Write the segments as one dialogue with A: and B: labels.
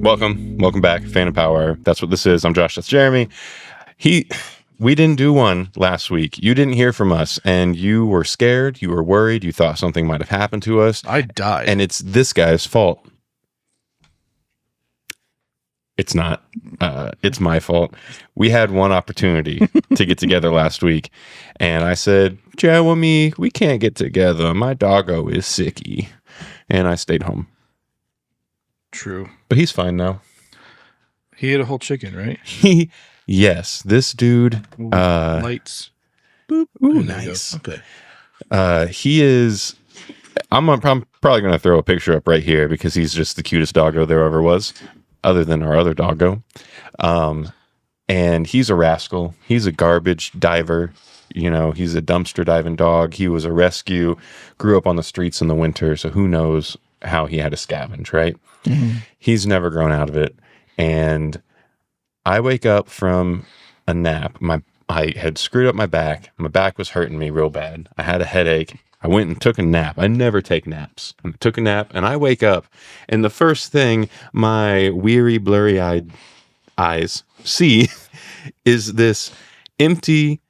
A: Welcome back, Fan of Power. That's what this is. I'm Josh. That's Jeremy. We didn't do one last week. You didn't hear from us, and you were scared. You were worried. You thought something might have happened to us.
B: I died,
A: and it's this guy's fault. It's not. It's my fault. We had one opportunity to get together last week, and I said, Jeremy, we can't get together. My doggo is sicky, and I stayed home.
B: True.
A: But he's fine now.
B: He ate a whole chicken, right?
A: Yes, this dude.
B: Lights.
A: Boop. Ooh, nice.
B: Okay.
A: He is. I'm probably going to throw a picture up right here because he's just the cutest doggo there ever was, other than our other doggo. And he's a rascal. He's a garbage diver. You know, he's a dumpster diving dog. He was a rescue. Grew up on the streets in the winter, so who knows how he had to scavenge, right? Mm-hmm. He's never grown out of it. And I wake up from a nap. I had screwed up my back. My back was hurting me real bad. I had a headache. I went and took a nap. I never take naps. I took a nap, and I wake up, and the first thing my weary, blurry-eyed eyes see is this empty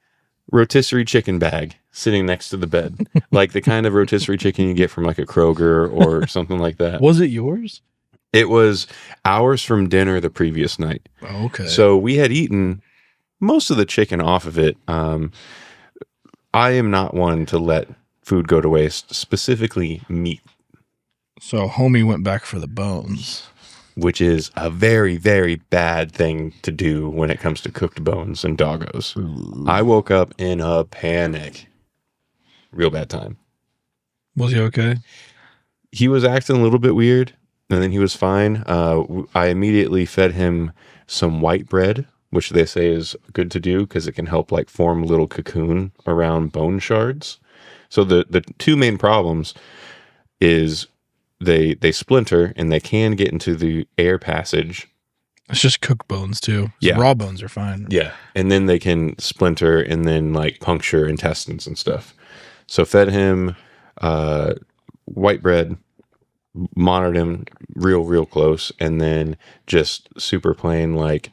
A: rotisserie chicken bag sitting next to the bed, like the kind of rotisserie chicken you get from like a Kroger or something like that.
B: Was it yours?
A: It was ours from dinner the previous night.
B: Okay.
A: So we had eaten most of the chicken off of it. I am not one to let food go to waste, specifically meat.
B: So homie went back for the bones.
A: Which is a very, very bad thing to do when it comes to cooked bones and doggos. Ooh. I woke up in a panic. Real bad time.
B: Was he okay?
A: He was acting a little bit weird, and then he was fine. I immediately fed him some white bread, which they say is good to do because it can help like form a little cocoon around bone shards. So the two main problems is they splinter and they can get into the air passage.
B: It's just cooked bones too.
A: Yeah.
B: Raw bones are fine.
A: Yeah. And then they can splinter and then like puncture intestines and stuff. So fed him white bread, monitored him real close, and then just super plain like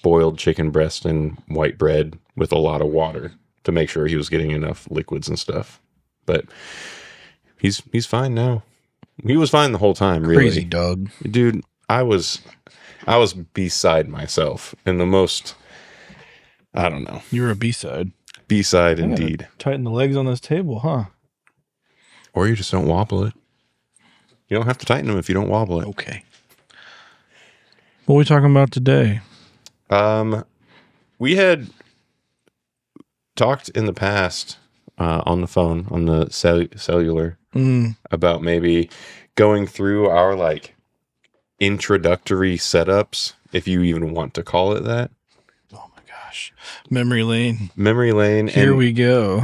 A: boiled chicken breast and white bread with a lot of water to make sure he was getting enough liquids and stuff. But he's fine now. He was fine the whole time, really.
B: Crazy dog.
A: Dude, I was beside myself in the most, I don't know.
B: You were a B-side.
A: B-side indeed.
B: Tighten the legs on this table, huh?
A: Or you just don't wobble it. You don't have to tighten them if you don't wobble it.
B: Okay. What are we talking about today?
A: We had talked in the past on the phone, on the cellular, about maybe going through our like introductory setups, if you even want to call it that.
B: Oh my gosh. Memory lane.
A: Here
B: we go.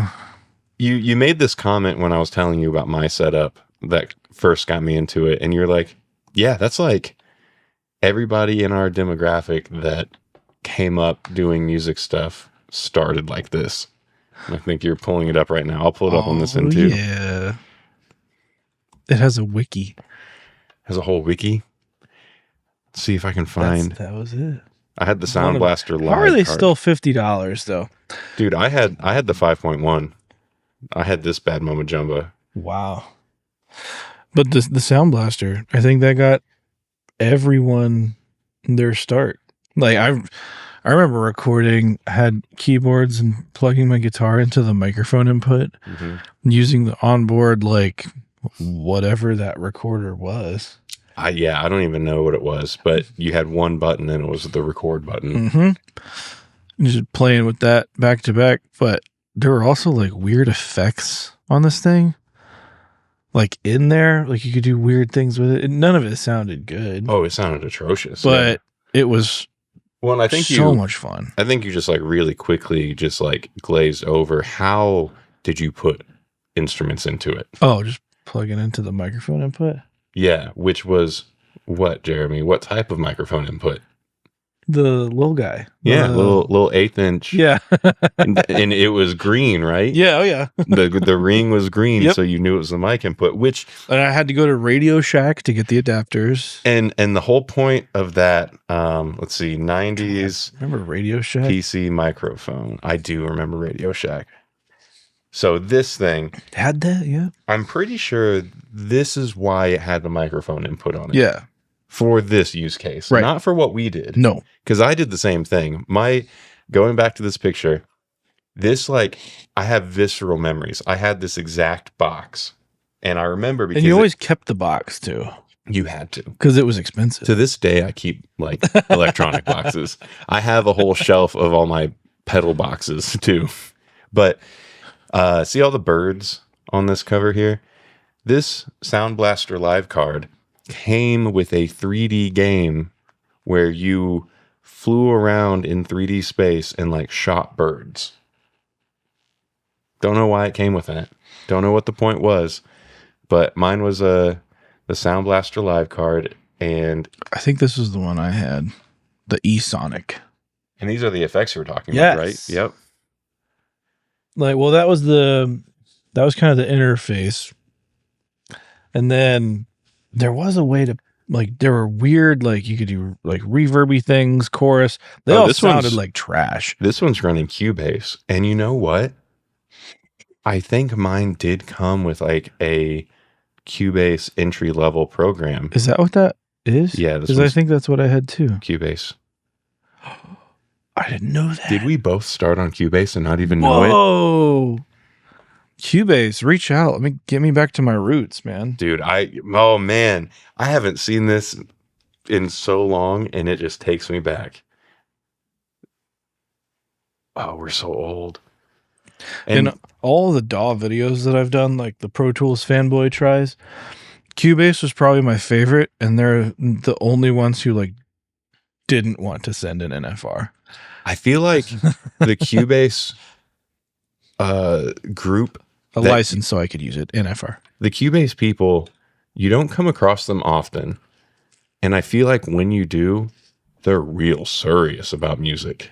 A: You made this comment when I was telling you about my setup that first got me into it, and you're like, yeah, that's like everybody in our demographic that came up doing music stuff started like this. I think you're pulling it up right now. I'll pull it up on this end too.
B: Yeah. It has a wiki.
A: Has a whole wiki. Let's see if I can find.
B: That was it.
A: I had the Sound Blaster live.
B: How are they
A: card. Still
B: $50 though?
A: Dude, I had the 5.1. I had this bad Mama Jumbo.
B: Wow. But the Sound Blaster, I think that got everyone their start. Like I remember recording, had keyboards and plugging my guitar into the microphone input, using the onboard, like whatever that recorder was.
A: I don't even know what it was, but you had one button and it was the record button.
B: Mm-hmm. Just playing with that back to back. But there were also like weird effects on this thing. Like in there, like you could do weird things with it. None of it sounded good.
A: Oh, it sounded atrocious.
B: But it was
A: I think
B: so much fun.
A: I think you just like really quickly just like glazed over. How did you put instruments into it?
B: Oh, just plug it into the microphone input?
A: Yeah, which was what, Jeremy? What type of microphone input?
B: The little guy.
A: Yeah, little 1/8 inch.
B: Yeah.
A: and it was green, right?
B: Yeah. Oh yeah.
A: The ring was green,
B: Yep.
A: so you knew it was the mic input. Which,
B: and I had to go to Radio Shack to get the adapters.
A: and the whole point of that, let's see, 90s
B: Remember Radio Shack?
A: PC microphone. I do remember Radio Shack. So this thing
B: Had that, yeah.
A: I'm pretty sure this is why it had the microphone input on it.
B: Yeah.
A: For this use case,
B: Right.
A: not for what we did.
B: No.
A: Because I did the same thing. Going back to this picture, this, like, I have visceral memories. I had this exact box. And I remember because
B: And you always kept the box too.
A: You had to.
B: Because it was expensive.
A: To this day, I keep, like, electronic boxes. I have a whole shelf of all my pedal boxes too. But see all the birds on this cover here? This Sound Blaster Live card came with a 3D game where you flew around in 3D space and, like, shot birds. Don't know why it came with that. Don't know what the point was, but mine was the Sound Blaster Live card, and
B: I think this was the one I had, the E-Sonic.
A: And these are the effects you were talking
B: Yes.
A: about, right? Yep.
B: Like, well, that was kind of the interface. And then there was a way to, like, there were weird, like, you could do, like, reverby things, chorus. They all sounded like trash.
A: This one's running Cubase. And you know what? I think mine did come with, like, a Cubase entry-level program.
B: Is that what that is?
A: Yeah.
B: Because I think that's what I had, too.
A: Cubase.
B: I didn't know that.
A: Did we both start on Cubase and not even know it?
B: Whoa! Cubase, reach out. Let me get me back to my roots, man.
A: Dude, oh man, I haven't seen this in so long, and it just takes me back. Oh, we're so old.
B: And all the DAW videos that I've done, like the Pro Tools fanboy tries, Cubase was probably my favorite, and they're the only ones who, like, didn't want to send an NFR.
A: I feel like the Cubase group,
B: a license so I could use it, NFR.
A: The Cubase people, you don't come across them often, and I feel like when you do, they're real serious about music.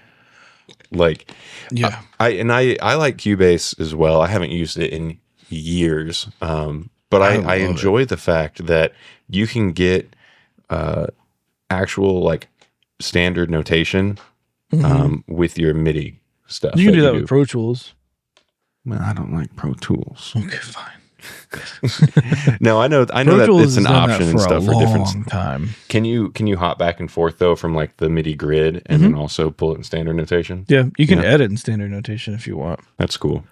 A: Like,
B: yeah,
A: I like Cubase as well. I haven't used it in years, but I enjoy the fact that you can get actual, like, standard notation with your MIDI stuff.
B: You can do that with Pro Tools.
A: Well, I don't like Pro Tools.
B: Okay, fine.
A: No, I know that it's an option and stuff for different
B: time.
A: Can you hop back and forth though from, like, the MIDI grid and then also pull it in standard notation?
B: Yeah, you can edit in standard notation if you want.
A: That's cool.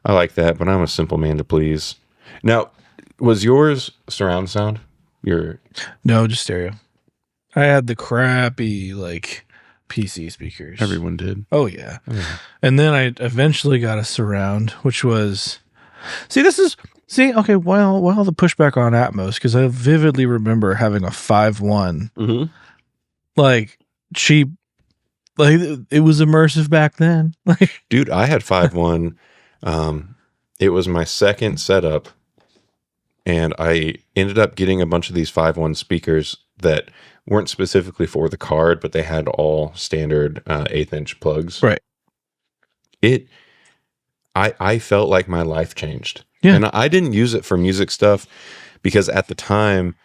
A: I like that, but I'm a simple man to please. Now, was yours surround sound?
B: No, just stereo. I had the crappy, like, PC speakers.
A: Everyone did.
B: Oh yeah. And then I eventually got a surround, which was okay, well the pushback on Atmos, because I vividly remember having a 5.1 like cheap, like, it was immersive back then. Like,
A: dude, I had 5.1. It was my second setup, and I ended up getting a bunch of these 5.1 speakers that weren't specifically for the card, but they had all standard 1/8 inch plugs.
B: Right.
A: I felt like my life changed.
B: Yeah.
A: And I didn't use it for music stuff because at the time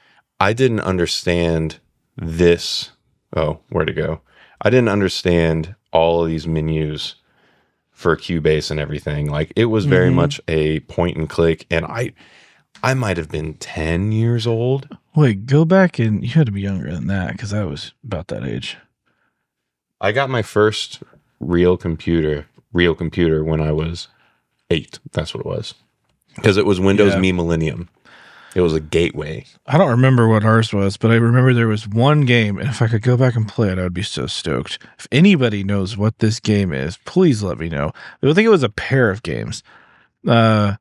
A: I didn't understand this. Oh, where to go? I didn't understand all of these menus for Cubase and everything. Like, it was very much a point and click, and I might have been 10 years old.
B: Wait, go back, and you had to be younger than that, because I was about that age.
A: I got my first real computer when I was 8. That's what it was. Because it was Windows Me Millennium. It was a gateway. I
B: don't remember what ours was, but I remember there was one game, and if I could go back and play it, I would be so stoked. If anybody knows what this game is, please let me know. I think it was a pair of games. I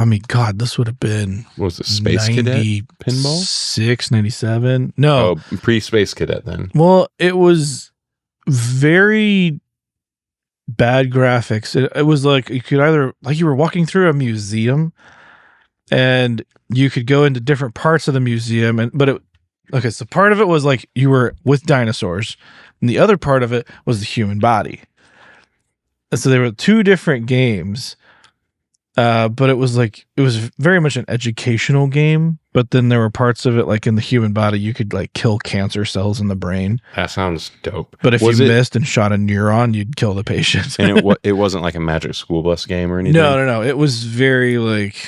B: mean, God, this would have been...
A: Was it Space Cadet pinball?
B: 96, 97? No.
A: Oh, pre-Space Cadet then.
B: Well, it was very bad graphics. It was like you could either... Like you were walking through a museum, and you could go into different parts of the museum, but Okay, so part of it was like you were with dinosaurs, and the other part of it was the human body. And so there were two different games, but it was very much an educational game. But then there were parts of it, like in the human body, you could like kill cancer cells in the brain.
A: That sounds dope.
B: But if you missed and shot a neuron, you'd kill the patient.
A: And it wasn't like a Magic School Bus game or anything?
B: No. It was very like,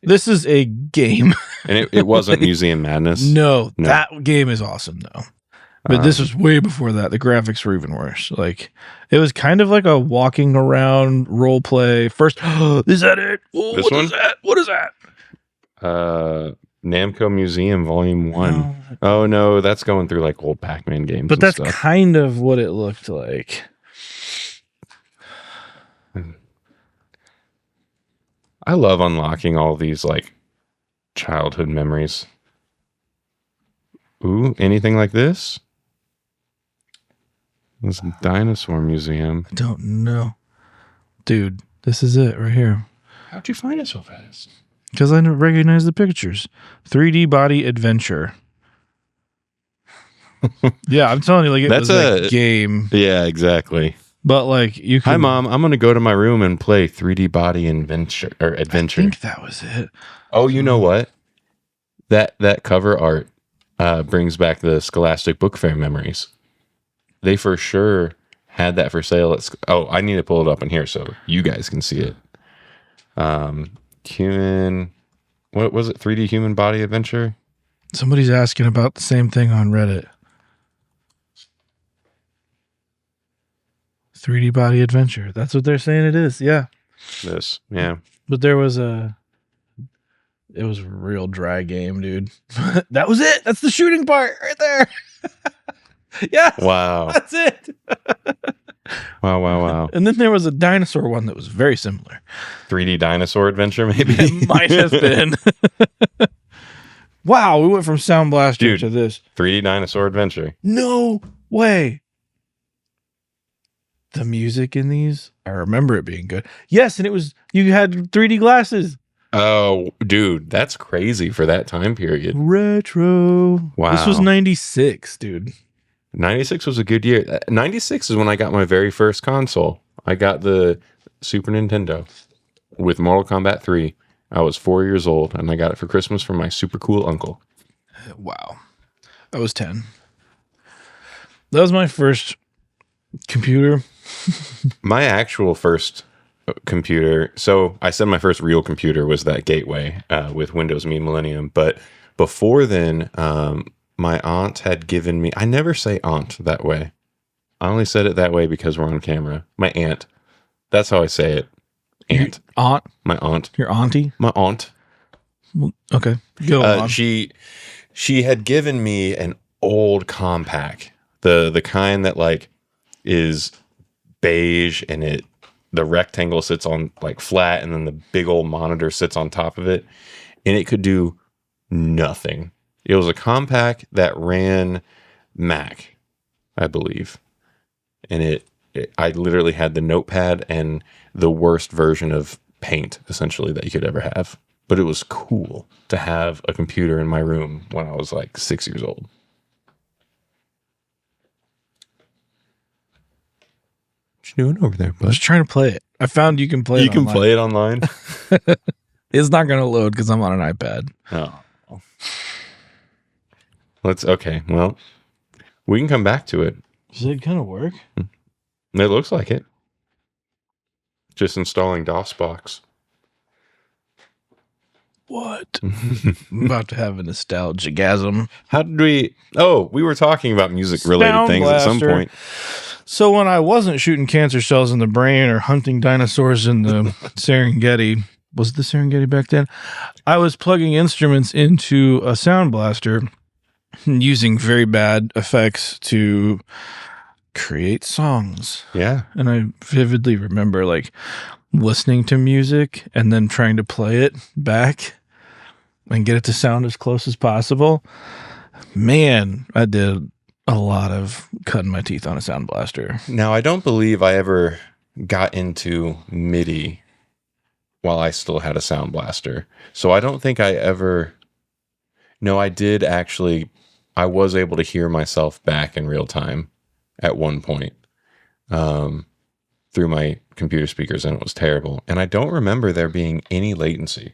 B: this is a game.
A: And it wasn't Museum Madness?
B: No, that game is awesome, though. But this was way before that. The graphics were even worse. Like, it was kind of like a walking around role play. First, is that it? Oh,
A: this one?
B: What is that?
A: Namco Museum Volume 1. No. Oh, no, that's going through like old Pac-Man games.
B: But that's kind of what it looked like.
A: I love unlocking all these like childhood memories. Ooh, anything like this? This dinosaur museum.
B: I don't know. Dude, this is it right here.
A: How'd you find it so fast?
B: Because I didn't recognize the pictures. 3D Body Adventure. Yeah, I'm telling you, like, that's a game.
A: Yeah, exactly.
B: But like, you can.
A: Hi, Mom. I'm gonna go to my room and play 3D Body Adventure.
B: I think that was it.
A: Oh, you know what? That cover art brings back the Scholastic Book Fair memories. They for sure had that for sale. I need to pull it up in here so you guys can see it. What was it? 3D Human Body Adventure?
B: Somebody's asking about the same thing on Reddit. 3D Body Adventure. That's what they're saying it is. Yeah.
A: Yeah.
B: But it was a real dry game, dude. That was it. That's the shooting part right there. Yeah.
A: Wow.
B: That's it.
A: Wow.
B: And then there was a dinosaur one that was very similar.
A: 3D Dinosaur Adventure, maybe?
B: It might have been. Wow, we went from Sound Blaster to this.
A: 3D Dinosaur Adventure.
B: No way. The music in these, I remember it being good. Yes, and you had 3D glasses.
A: Oh, dude, that's crazy for that time period.
B: Retro.
A: Wow.
B: This was 96, dude.
A: 96 was a good year. 96 is when I got my very first console. I got the Super Nintendo with Mortal Kombat 3. I was 4 years old, and I got it for Christmas from my super cool uncle.
B: Wow. I was 10. That was my first computer.
A: My actual first computer. So I said my first real computer was that Gateway with Windows Me Millennium. But before then, my aunt had given me, I never say aunt that way. I only said it that way because we're on camera. My aunt. That's how I say it. Aunt.
B: Your aunt?
A: My aunt.
B: Your auntie?
A: My aunt.
B: Okay. Go on.
A: She had given me an old Compaq. The kind that like is beige and the rectangle sits on like flat and then the big old monitor sits on top of it. And it could do nothing. It was a Compaq that ran Mac, I believe. And I literally had the notepad and the worst version of Paint, essentially, that you could ever have. But it was cool to have a computer in my room when I was like 6 years old. What you doing over there, bud?
B: I was trying to play it. I found you can play it online.
A: You can play it online?
B: It's not going to load because I'm on an iPad.
A: Oh. Okay, well, we can come back to it.
B: Does it kind of work?
A: It looks like it. Just installing DOSBox.
B: What? I'm about to have a nostalgia-gasm.
A: How did we... Oh, we were talking about music-related things at some point.
B: So when I wasn't shooting cancer cells in the brain or hunting dinosaurs in the Serengeti, was it the Serengeti back then? I was plugging instruments into a sound blaster using very bad effects to create songs.
A: Yeah.
B: And I vividly remember like listening to music and then trying to play it back and get it to sound as close as possible. Man, I did a lot of cutting my teeth on a sound blaster.
A: Now, I don't believe I ever got into MIDI while I still had a sound blaster. So I don't think I ever... No, I did actually I was able to hear myself back in real time at one point through my computer speakers, and it was terrible. And I don't remember there being any latency.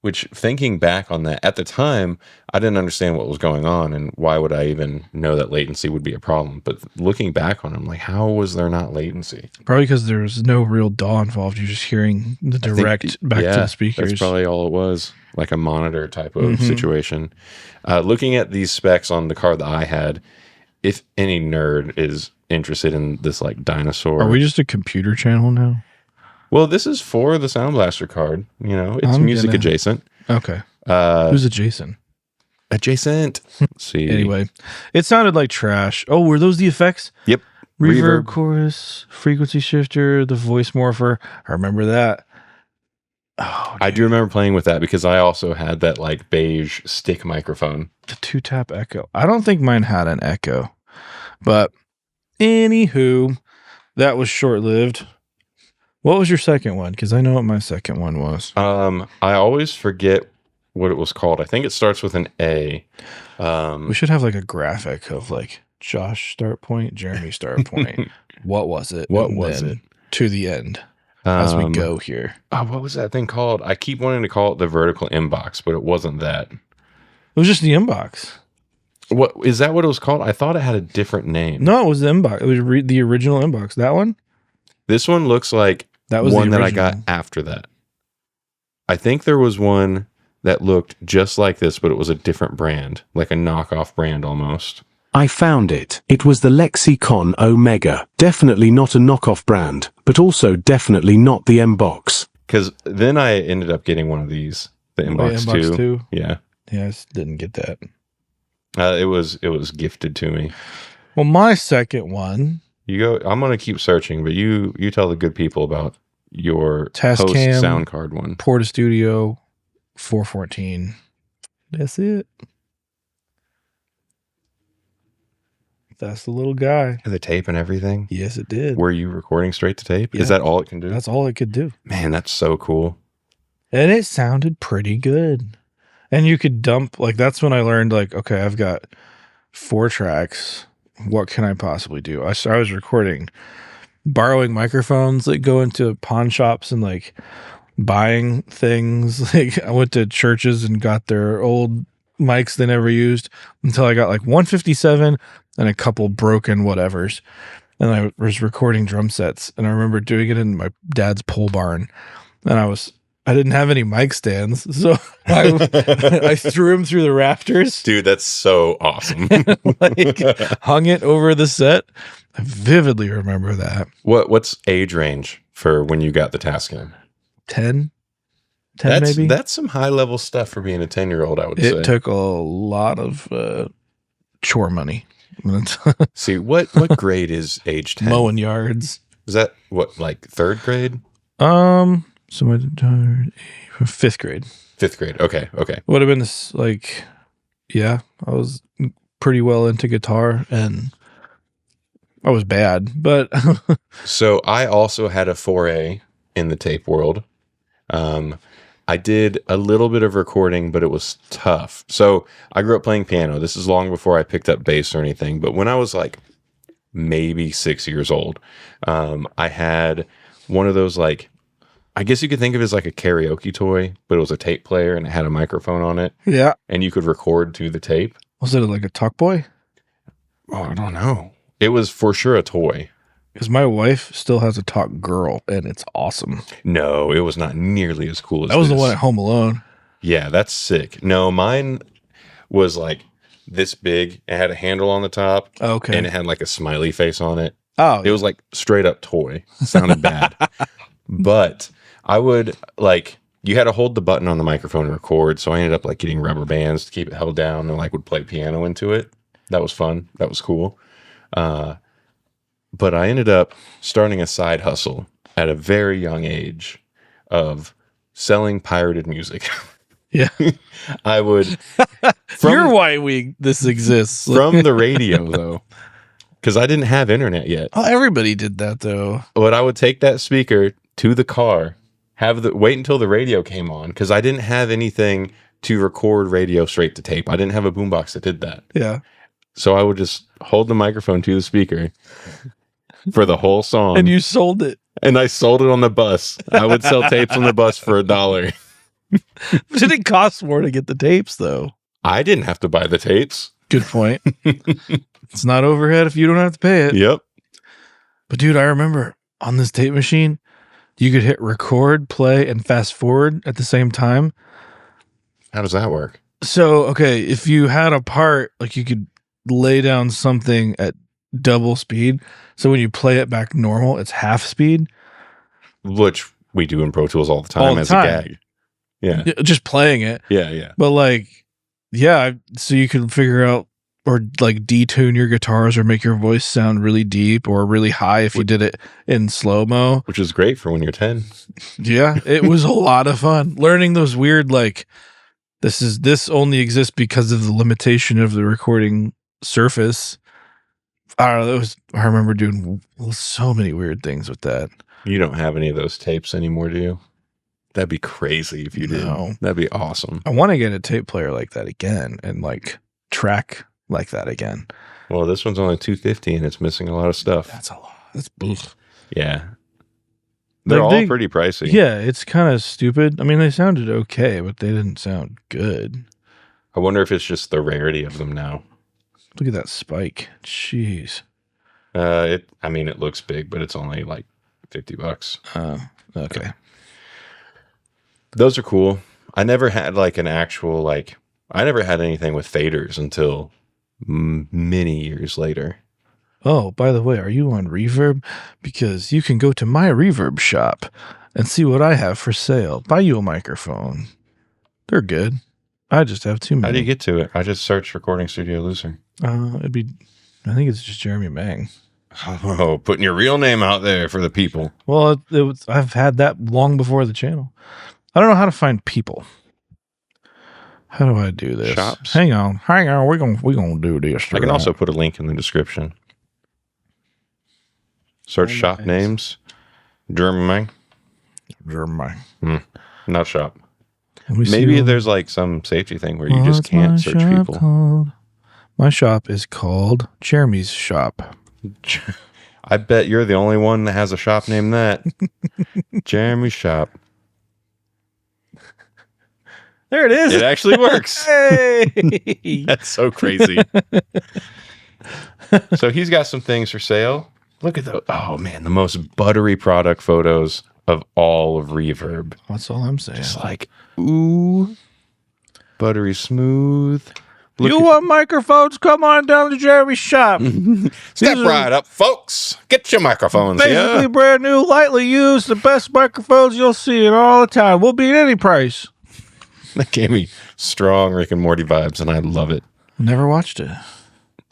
A: Which, thinking back on that, at the time, I didn't understand what was going on, and why would I even know that latency would be a problem? But looking back on it, I'm like, how was there not latency?
B: Probably because there's no real DAW involved. You're just hearing the direct back to the speakers.
A: That's probably all it was, like a monitor type of situation. Looking at these specs on the card that I had, if any nerd is interested in this like dinosaur.
B: Are we just a computer channel now?
A: Well, this is for the Sound Blaster card. You know, it's music adjacent.
B: Okay. Who's adjacent?
A: Adjacent. Let's see.
B: Anyway, it sounded like trash. Oh, were those the effects?
A: Yep.
B: Reverb, chorus, frequency shifter, the voice morpher. I remember that. Oh,
A: I do remember playing with that because I also had that like beige stick microphone.
B: The 2-tap echo. I don't think mine had an echo. But anywho, that was short-lived. What was your second one? Because I know what my second one was.
A: I always forget what it was called. I think it starts with an A.
B: We should have like a graphic of like Josh start point, Jeremy start point. What was it?
A: What was it?
B: To the end as we go here.
A: Oh, what was that thing called? I keep wanting to call it the vertical inbox, but it wasn't that.
B: It was just the inbox.
A: What is that? What it was called? I thought it had a different name.
B: No, it was the inbox. It was the original inbox. That one.
A: This one looks like
B: that was
A: one that I got after that. I think there was one that looked just like this, but it was a different brand, like a knockoff brand almost.
C: I found it. It was the Lexicon Omega. Definitely not a knockoff brand, but also definitely not the M-Box.
A: Because then I ended up getting one of these, the M-Box 2. Yeah.
B: Yeah, I didn't get that.
A: It was gifted to me.
B: Well, my second one.
A: You go. I'm gonna keep searching, but you tell the good people about your
B: Tascam
A: sound card one.
B: Porta Studio 414. That's it. That's the little guy.
A: The tape and everything.
B: Yes, it did.
A: Were you recording straight to tape?
B: Yeah.
A: Is that all it can do?
B: That's all it could do.
A: Man, that's so cool.
B: And it sounded pretty good. And you could dump, like, that's when I learned, like, okay, I've got 4 tracks. What can I possibly do? I was recording, borrowing microphones, like, go into pawn shops and, like, buying things. Like, I went to churches and got their old mics they never used until I got, like, 157 and a couple broken whatevers. And I was recording drum sets. And I remember doing it in my dad's pole barn. And I didn't have any mic stands, so I threw him through the rafters.
A: Dude, that's so awesome.
B: Like, hung it over the set. I vividly remember that.
A: What's age range for when you got the Tascam?
B: 10 maybe?
A: That's some high-level stuff for being a 10-year-old, I would say.
B: It took a lot of chore money.
A: See, what grade is age 10?
B: Mowing yards.
A: Is that, what, like 3rd grade?
B: So my 5th grade.
A: 5th grade. Okay.
B: Would have been this, like, yeah, I was pretty well into guitar and I was bad, but.
A: So I also had a foray in the tape world. I did a little bit of recording, but it was tough. So I grew up playing piano. This is long before I picked up bass or anything. But when I was like maybe 6 years old, I had one of those, like, I guess you could think of it as like a karaoke toy, but it was a tape player and it had a microphone on it.
B: Yeah.
A: And you could record to the tape.
B: Was it like a talk boy?
A: Oh, I don't know. It was for sure a toy.
B: Because my wife still has a talk girl and it's awesome.
A: No, it was not nearly as cool as
B: that was
A: this.
B: The one at Home Alone.
A: Yeah, that's sick. No, mine was like this big. It had a handle on the top.
B: Okay.
A: And it had like a smiley face on it.
B: Oh.
A: It was like straight up toy. It sounded bad. But I would, like, you had to hold the button on the microphone and record. So I ended up like getting rubber bands to keep it held down and like would play piano into it. That was fun. That was cool. But I ended up starting a side hustle at a very young age of selling pirated music.
B: Yeah.
A: I would.
B: You're why this exists.
A: From the radio, though. Because I didn't have internet yet.
B: Oh, everybody did that, though.
A: But I would take that speaker to the car, wait until the radio came on, because I didn't have anything to record radio straight to tape. I didn't have a boombox that did that.
B: Yeah.
A: So I would just hold the microphone to the speaker for the whole song.
B: And you sold it.
A: And I sold it on the bus. I would sell tapes on the bus for $1.
B: Did it cost more to get the tapes, though?
A: I didn't have to buy the tapes.
B: Good point. It's not overhead if you don't have to pay it.
A: Yep.
B: But dude, I remember on this tape machine, you could hit record, play, and fast forward at the same time.
A: How does that work?
B: So, okay, if you had a part, like you could lay down something at double speed. So when you play it back normal, it's half speed.
A: Which we do in Pro Tools all the time as a gag. Yeah.
B: Just playing it.
A: Yeah.
B: But like, yeah, so you could figure out or like detune your guitars or make your voice sound really deep or really high if you did it in slow-mo.
A: Which is great for when you're 10.
B: Yeah, it was a lot of fun. Learning those weird, like, this only exists because of the limitation of the recording surface. I don't know. I remember doing so many weird things with that.
A: You don't have any of those tapes anymore, do you? That'd be crazy if you did.
B: No.
A: That'd be awesome.
B: I want to get a tape player like that again and like track like that again.
A: Well, this one's only $250 and it's missing a lot of stuff.
B: That's a lot. That's ugh.
A: Yeah. They're
B: Like
A: all pretty pricey.
B: Yeah, it's kind of stupid. I mean, they sounded okay, but they didn't sound good.
A: I wonder if it's just the rarity of them now.
B: Look at that spike. Jeez.
A: It looks big, but it's only like $50.
B: Okay.
A: Those are cool. I never had like an actual I never had anything with faders until many years later.
B: Oh, by the way, are you on Reverb? Because you can go to my Reverb shop and see what I have for sale. Buy you a microphone. They're good. I just have too many.
A: How do you get to it? I just searched Recording Studio Loser.
B: I think it's just Jeremy Mang.
A: Oh, putting your real name out there for the people.
B: Well, I've had that long before the channel. I don't know how to find people. How do I do this?
A: Shops.
B: Hang on. We're gonna do this.
A: I can also put a link in the description. Search shop
B: nice.
A: names. German.
B: Jeremy.
A: Not shop.
B: Maybe
A: Maybe there's like some safety thing where you just can't search people.
B: Called? My shop is called Jeremy's Shop.
A: I bet you're the only one that has a shop named that. Jeremy's Shop.
B: There it is.
A: It actually works.
B: Hey!
A: That's so crazy. So he's got some things for sale. Look at those. Oh, man. The most buttery product photos of all of Reverb.
B: That's all I'm saying.
A: Just like, ooh, buttery smooth.
B: You want microphones? Come on down to Jeremy's Shop.
A: Step right up, folks. Get your microphones
B: Basically
A: here.
B: brand new, lightly used, the best microphones you'll see it all the time. We'll beat any price.
A: That gave me strong Rick and Morty vibes, and I love it.
B: Never watched it.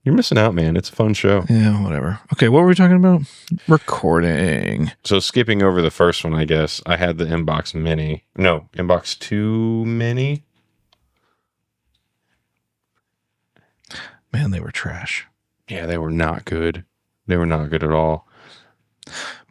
A: You're missing out, man. It's a fun show.
B: Yeah, whatever. Okay, what were we talking about? Recording.
A: So skipping over the first one, I guess, I had the Inbox Mini. No, Inbox 2 Mini.
B: Man, they were trash.
A: Yeah, they were not good. They were not good at all.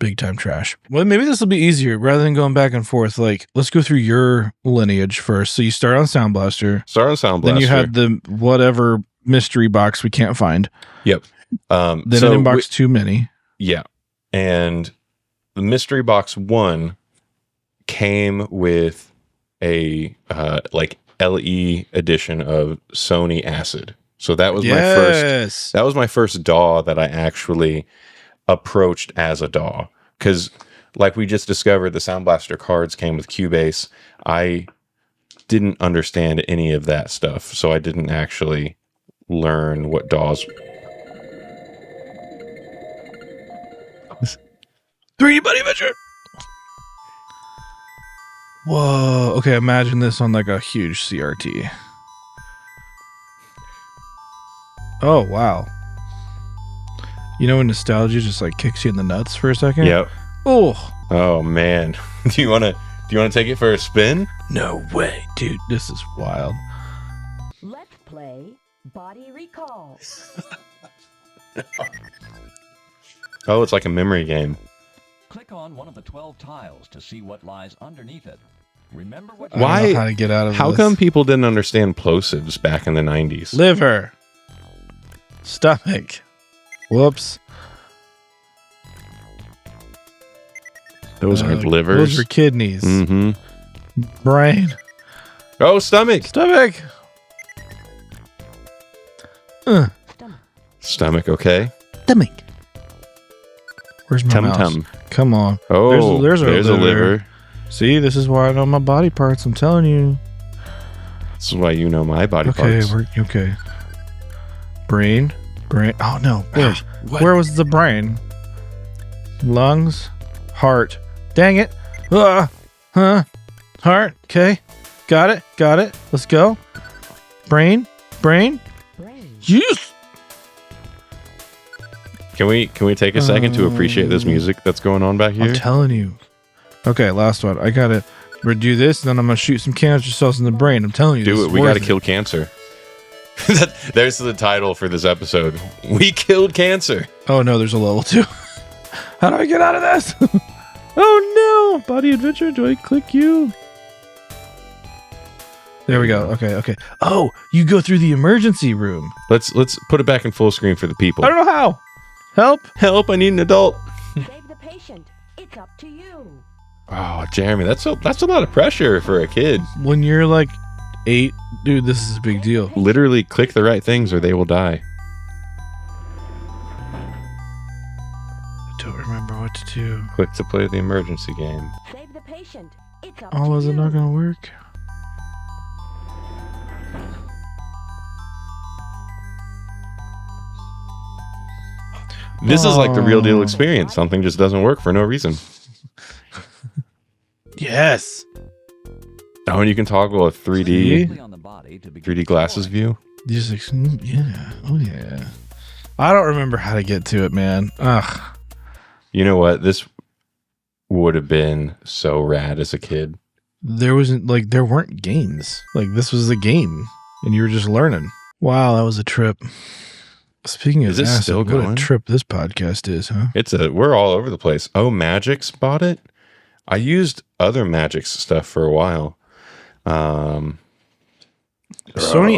B: Big time trash. Well, maybe this will be easier rather than going back and forth. Like, let's go through your lineage first. So you start on Sound Blaster.
A: Start on Sound Blaster.
B: Then you had the whatever mystery box we can't find.
A: Yep.
B: Then an Inbox 2 Mini.
A: Yeah. And the Mystery Box 1 came with a LE edition of Sony Acid. So that was my first DAW that I actually approached as a DAW. Because like we just discovered, the Sound Blaster cards came with Cubase. I didn't understand any of that stuff. So I didn't actually learn what DAWs.
B: 3D Buddy Measure. Whoa. Okay, imagine this on like a huge CRT. Oh, wow. You know when nostalgia just like kicks you in the nuts for a second?
A: Yep.
B: Oh
A: man. Do you want to take it for a spin?
B: no way, dude. This is wild.
D: Let's play Body Recall.
A: Oh, it's like a memory game.
E: Click on one of the 12 tiles to see what lies underneath it. Remember what
B: I don't know how to get out of
A: How
B: this.
A: come people didn't understand plosives back in the 90s?
B: Liver. Stomach. Whoops.
A: Those aren't livers.
B: Those are kidneys.
A: Mm-hmm.
B: Brain.
A: Oh, stomach.
B: Stomach.
D: Stomach.
A: Stomach, okay.
B: Stomach. Where's my
A: Tum
B: mouse?
A: tum.
B: Come on.
A: Oh,
B: there's
A: a liver.
B: See, this is why I know my body parts. I'm telling you.
A: This is why you know my body
B: Okay,
A: parts.
B: we're okay. Brain. Oh no.
A: What?
B: Where was the brain? Lungs. Heart. Dang it. Heart. Okay. Got it. Let's go. Brain.
D: Brain.
B: Yes.
A: Can we take a second to appreciate this music that's going on back here?
B: I'm telling you. Okay, last one. I gotta redo this, and then I'm gonna shoot some cancer cells in the brain. I'm telling you.
A: Do it. We got to kill cancer. There's the title for this episode. We killed cancer.
B: Oh no, there's a level 2. How do I get out of this? Oh no! Body adventure. Do I click you? There we go. Okay. Oh, you go through the emergency room.
A: Let's put it back in full screen for the people.
B: I don't know how. Help!
A: I need an adult.
D: Save the patient. It's up to you.
A: Oh, Jeremy, that's a lot of pressure for a kid.
B: When you're like 8, dude, this is a big deal.
A: Literally click the right things or they will die.
B: I don't remember what to do.
A: Click to play the emergency game.
D: Save the patient. It's up
B: Oh,
D: to
B: is
D: you.
B: it not gonna work?
A: This is like the real deal
B: Oh.
A: experience. Something just doesn't work for no reason.
B: Yes.
A: Oh, and you can toggle a 3D
E: on the body to begin
A: 3D glasses view.
B: Just like, yeah. Oh yeah. I don't remember how to get to it, man. Ugh.
A: You know what? This would have been so rad as a kid.
B: There weren't games. Like this was a game, and you were just learning. Wow, that was a trip. Speaking of
A: Is this
B: acid,
A: still
B: what
A: going?
B: a trip this podcast is, huh?
A: We're all over the place. Oh, Magix bought it. I used other Magix stuff for a while.
B: Sony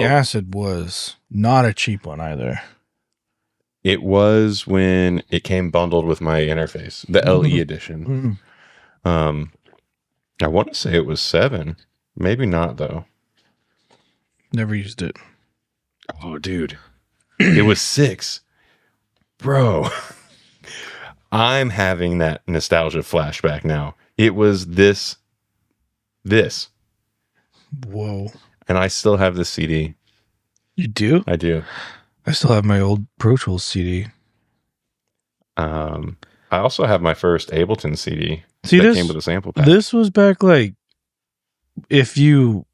B: Acid was not a cheap one either.
A: It was when it came bundled with my interface, the LE edition.
B: Mm.
A: I want to say it was 7, maybe not though.
B: Never used it.
A: Oh, dude, it was 6, bro. I'm having that nostalgia flashback now. It was this,
B: Whoa.
A: and I still have this CD.
B: You do?
A: I do.
B: I still have my old Pro Tools CD.
A: I also have my first Ableton CD.
B: See,
A: that
B: this
A: came with a sample pack.
B: This was back like if you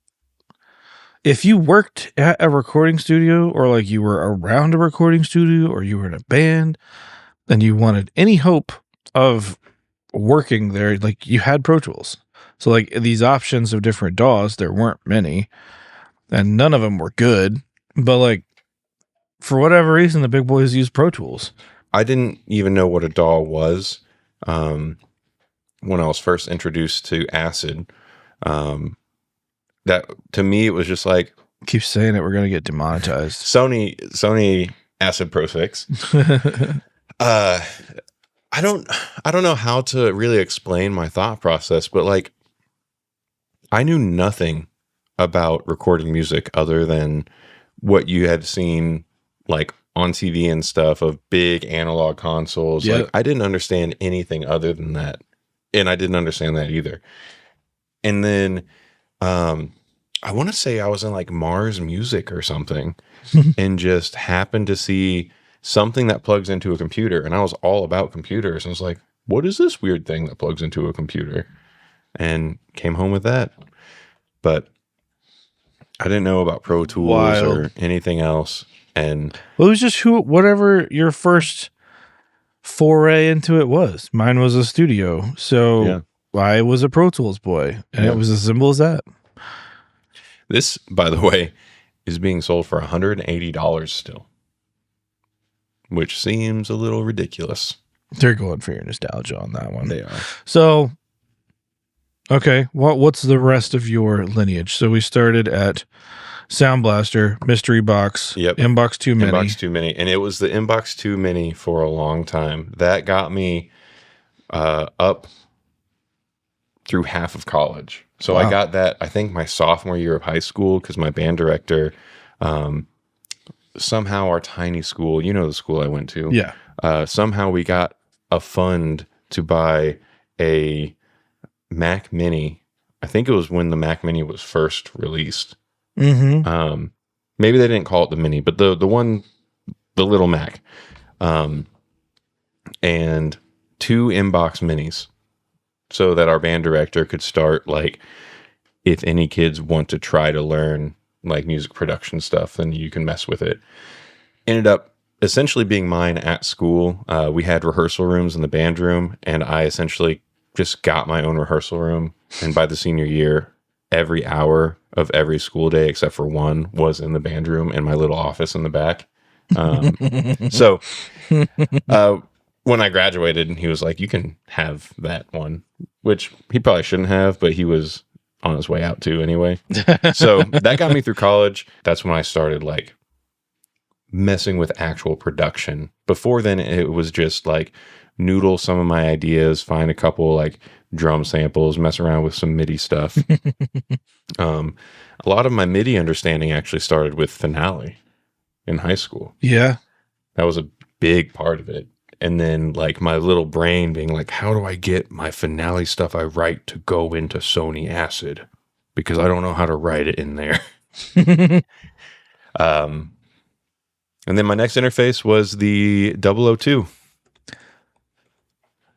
B: worked at a recording studio, or like you were around a recording studio, or you were in a band and you wanted any hope of working there, like you had Pro Tools. So like these options of different DAWs, there weren't many, and none of them were good. But like for whatever reason, the big boys used Pro Tools.
A: I didn't even know what a DAW was when I was first introduced to Acid. That to me it was just like
B: Keep saying it, we're gonna get demonetized.
A: Sony Acid Pro 6. I don't know how to really explain my thought process, but like I knew nothing about recording music other than what you had seen like on TV and stuff of big analog consoles.
B: Yep.
A: Like I didn't understand anything other than that. And I didn't understand that either. And then I want to say I was in like Mars Music or something and just happened to see something that plugs into a computer. And I was all about computers. And I was like, what is this weird thing that plugs into a computer? And came home with that. But I didn't know about Pro Tools
B: Wild.
A: or anything else. And
B: Well, it was just whatever your first foray into it was. Mine was a studio. So
A: Yeah.
B: I was a Pro Tools boy, and
A: Yeah.
B: it was as simple as that.
A: this, by the way, is being sold for $180 still, which seems a little ridiculous.
B: They're going for your nostalgia on that one.
A: They are.
B: So Okay. What's the rest of your lineage? So we started at Sound Blaster, Mystery Box,
A: Yep.
B: Inbox Too Many.
A: Inbox Too Many. And it was the Inbox Too Many for a long time. That got me up through half of college. So I
B: Wow.
A: got that, I think, my sophomore year of high school because my band director, somehow our tiny school, you know the school I went to.
B: Yeah.
A: Somehow we got a fund to buy a Mac Mini. I think it was when the Mac Mini was first released.
B: Mm-hmm.
A: Maybe they didn't call it the Mini, but the little Mac, and 2 Inbox Minis, so that our band director could start, like, if any kids want to try to learn like music production stuff, then you can mess with it. Ended up essentially being mine at school. We had rehearsal rooms in the band room, and I essentially just got my own rehearsal room. And by the senior year, every hour of every school day, except for one, was in the band room in my little office in the back. So when I graduated, he was like, you can have that one, which he probably shouldn't have, but he was on his way out too anyway. So that got me through college. That's when I started like messing with actual production. Before then, it was just like noodle some of my ideas, find a couple like drum samples, mess around with some MIDI stuff. A lot of my MIDI understanding actually started with Finale in high school.
B: Yeah.
A: That was a big part of it. And then like my little brain being like, how do I get my Finale stuff I write to go into Sony Acid? Because I don't know how to write it in there. And then my next interface was the 002.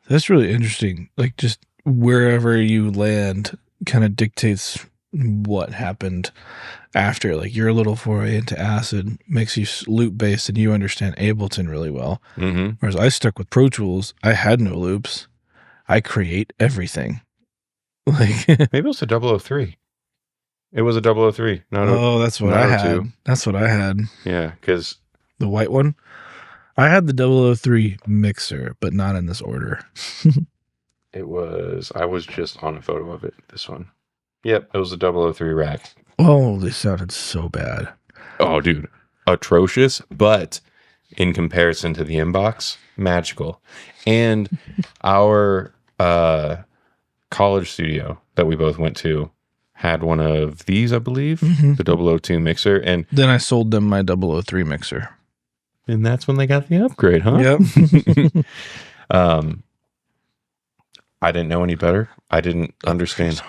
B: That's really interesting. Like, just wherever you land kind of dictates what happened after. Like, your little foray into Acid makes you loop based and you understand Ableton really well.
A: Mm-hmm.
B: Whereas I stuck with Pro Tools. I had no loops. I create everything. Like,
A: Maybe it was a 003. It was a 003.
B: oh, that's what I had.
A: 02.
B: That's what I had.
A: Yeah, because
B: The white one. I had the 003 mixer, but not in this order.
A: it was, I was just on a photo of it, this one. Yep, it was a 003 rack.
B: Oh, they sounded so bad.
A: Oh, dude, atrocious, but in comparison to the Inbox, magical. And our college studio that we both went to had one of these, I believe, the 002 mixer. And
B: Then I sold them my 003 mixer.
A: that's when they got the upgrade, huh?
B: Yep.
A: I didn't know any better. I didn't understand.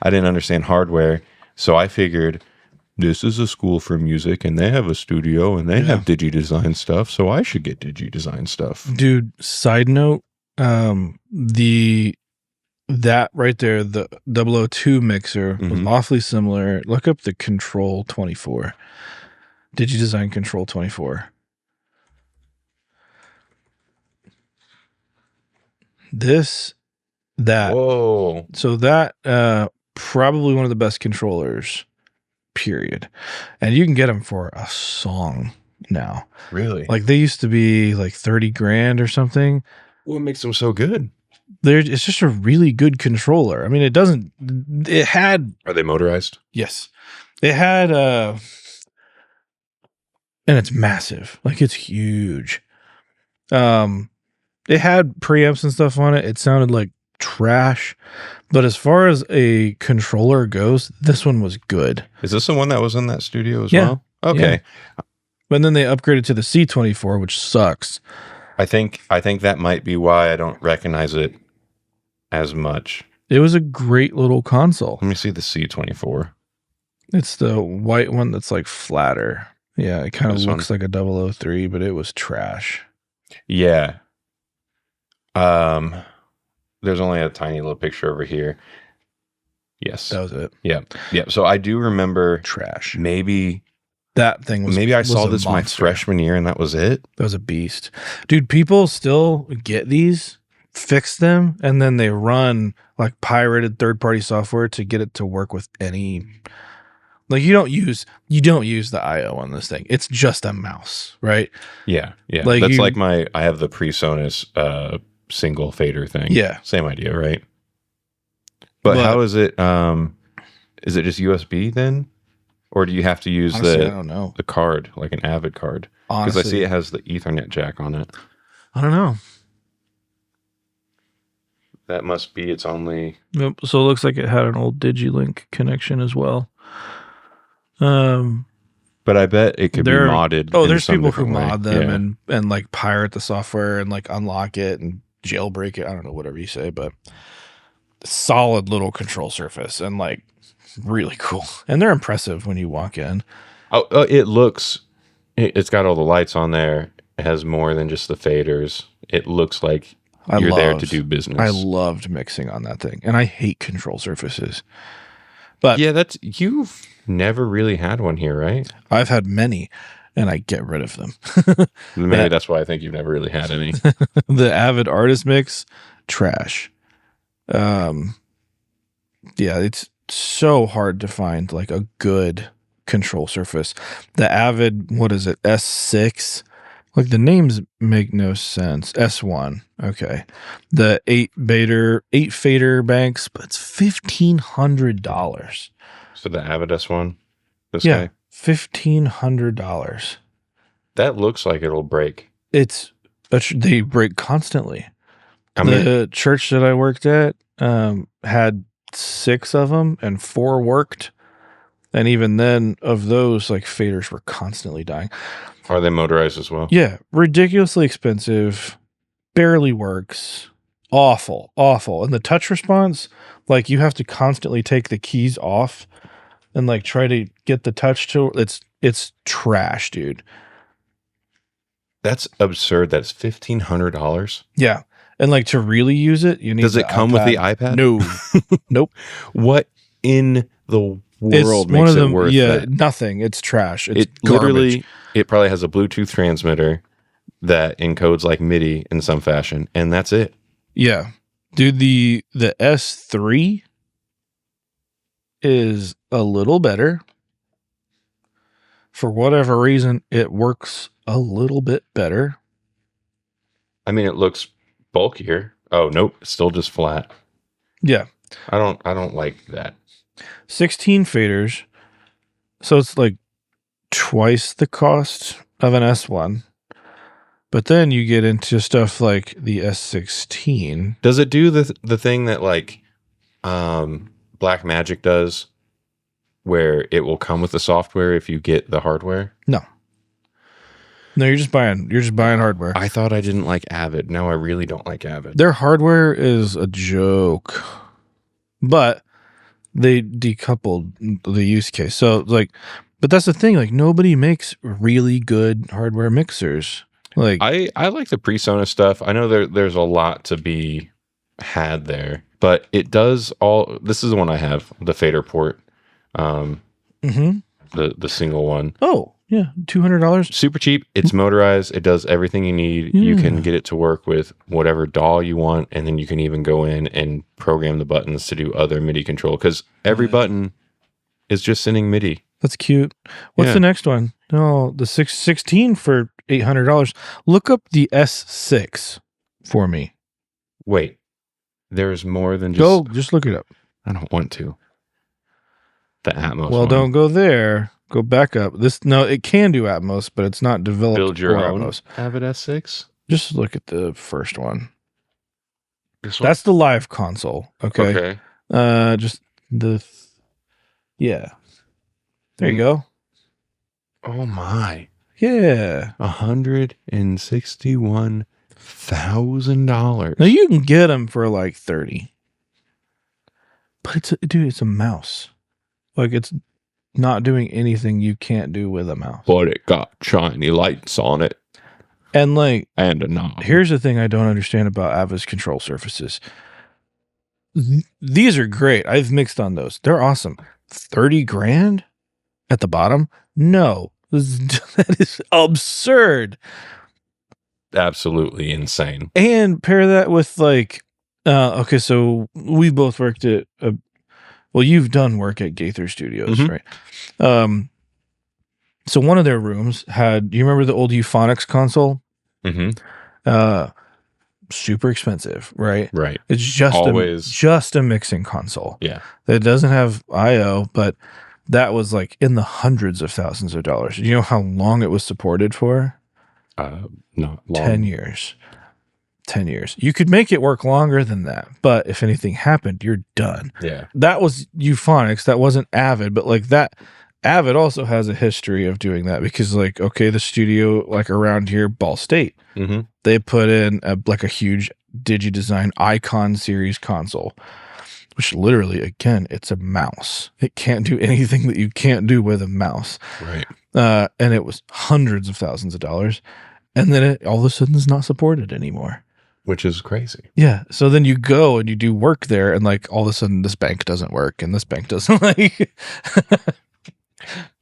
A: I didn't understand hardware. So I figured this is a school for music and they have a studio and they have digi-design stuff. So I should get digi-design stuff.
B: Dude, side note, that right there, the 002 mixer was awfully similar. Look up the Control 24. Digi-design Control 24.
A: Whoa.
B: So that, probably one of the best controllers, period. And you can get them for a song now.
A: Really?
B: Like, they used to be like 30 grand or something.
A: What makes them so good?
B: It's just a really good controller. I mean, it had,
A: Are they motorized?
B: yes, it had, and it's massive. Like, it's huge. It had preamps and stuff on it. It sounded like trash, but as far as a controller goes, this one was good.
A: Is this the one that was in that studio as
B: Yeah.
A: well? Okay.
B: Yeah. But then they upgraded to the C24, which sucks.
A: I think that might be why I don't recognize it as much.
B: It was a great little console.
A: Let me see the C24.
B: It's the white one that's like flatter. Yeah, it kind of
A: This
B: looks like a 003, but it was trash.
A: Yeah. There's only a tiny little picture over here. Yes.
B: That was it.
A: Yeah. Yeah. So I do remember
B: Trash.
A: maybe
B: That thing was.
A: I
B: was
A: saw
B: a
A: this my
B: monster.
A: freshman year and that was it.
B: That was a beast. Dude, people still get these, fix them, and then they run like pirated third-party software to get it to work with any. Like, you don't use the IO on this thing. It's just a mouse, right?
A: Yeah. Yeah.
B: Like
A: That's
B: you-
A: like I have the PreSonus single fader thing.
B: Yeah.
A: Same idea, right? But how is it? Is it just USB then, or do you have to use
B: Honestly, I don't know.
A: the card, like an Avid card? Because I see it has the Ethernet jack on it.
B: I don't know.
A: That must be its only.
B: Yep. So it looks like it had an old DigiLink connection as well.
A: But I bet it could be modded.
B: Oh,
A: in
B: there's
A: some
B: people who
A: different way.
B: mod them and like pirate the software and like unlock it and jailbreak it. I don't know, whatever you say, but solid little control surface and like really cool. And they're impressive when you walk in.
A: Oh, it looks. It's got all the lights on there. It has more than just the faders. It looks like you're there to do business.
B: I loved mixing on that thing, and I hate control surfaces. But
A: yeah, you've never really had one here, right?
B: I've had many, and I get rid of them.
A: Maybe that's why I think you've never really had any.
B: The Avid Artist Mix, trash. Yeah, it's so hard to find like a good control surface. The Avid, what is it, S6? Like the names make no sense. S1, okay. The 8 fader banks, but it's $1,500.
A: So the Avid S1, this
B: Yeah,
A: guy,
B: $1,500.
A: that looks like it'll break.
B: They break constantly.
A: I mean,
B: The church that I worked at had 6 of them, and 4 worked. And even then, of those, like faders were constantly dying.
A: are they motorized as well?
B: Yeah, ridiculously expensive, barely works, awful. And the touch response, like you have to constantly take the keys off and like try to get the touch to it's trash, dude.
A: That's absurd. That's $1,500.
B: Yeah. And like to really use it, you need
A: Does it come with the iPad?
B: No. Nope.
A: What in the world makes it worth that?
B: Nothing. It's trash. It's
A: literally, it probably has a Bluetooth transmitter that encodes like MIDI in some fashion, and that's it.
B: Yeah. Dude, the S3 is a little better. For whatever reason, it works a little bit better.
A: I mean, it looks bulkier. Oh, nope, it's still just flat.
B: Yeah.
A: I don't like that.
B: 16 faders. So it's like twice the cost of an S1. But then you get into stuff like the S16.
A: Does it do the thing that like Black Magic does, where it will come with the software if you get the hardware?
B: No, you're just buying hardware.
A: I thought I didn't like Avid. Now I really don't like Avid.
B: Their hardware is a joke. But they decoupled the use case. So like, but that's the thing, like nobody makes really good hardware mixers. Like
A: I like the PreSonus stuff. I know there's a lot to be had there, but it does all. This is the one I have, the fader port, the single one.
B: Oh yeah, $200.
A: Super cheap. It's motorized. It does everything you need. You can get it to work with whatever DAW you want, and then you can even go in and program the buttons to do other MIDI control, because every button is just sending MIDI.
B: That's cute. What's the next one? No, the 616 for $800. Look up the S6 for me.
A: Wait, there's more than
B: Just look it up.
A: I don't want to. The Atmos.
B: Well,
A: one.
B: don't go there. Go back up. It can do Atmos, but it's not developed
A: Build your
B: for
A: own
B: Atmos.
A: Avid S6.
B: Just look at the first one.
A: This one?
B: That's the live console. Okay. Just yeah. There you go.
A: Oh my.
B: Yeah.
A: $161,000.
B: Now you can get them for like 30. But it's a mouse. Like it's not doing anything you can't do with a mouse.
A: But it got shiny lights on it.
B: And like,
A: And a knob.
B: here's the thing I don't understand about Avid's control surfaces. These are great. I've mixed on those. They're awesome. 30 grand at the bottom? No. That is absurd.
A: Absolutely insane.
B: And pair that with like, okay, so we both worked at, well, you've done work at Gaither Studios, right? So one of their rooms had, do you remember the old Euphonics console? super expensive, right?
A: Right.
B: It's just
A: Always.
B: just a mixing console.
A: Yeah.
B: It doesn't have I/O, but that was like in the hundreds of thousands of dollars. Do you know how long it was supported for?
A: Not long.
B: 10 years. 10 years. You could make it work longer than that, but if anything happened, you're done.
A: Yeah.
B: That was Euphonics. That wasn't Avid, but like that Avid also has a history of doing that because like, okay, the studio like around here, Ball State,
A: Mm-hmm.
B: they put in a huge DigiDesign Icon series console, which literally, again, it's a mouse. It can't do anything that you can't do with a mouse.
A: Right.
B: And it was hundreds of thousands of dollars. And then it all of a sudden is not supported anymore.
A: Which is crazy.
B: Yeah. So then you go and you do work there, and like all of a sudden this bank doesn't work and this bank doesn't like.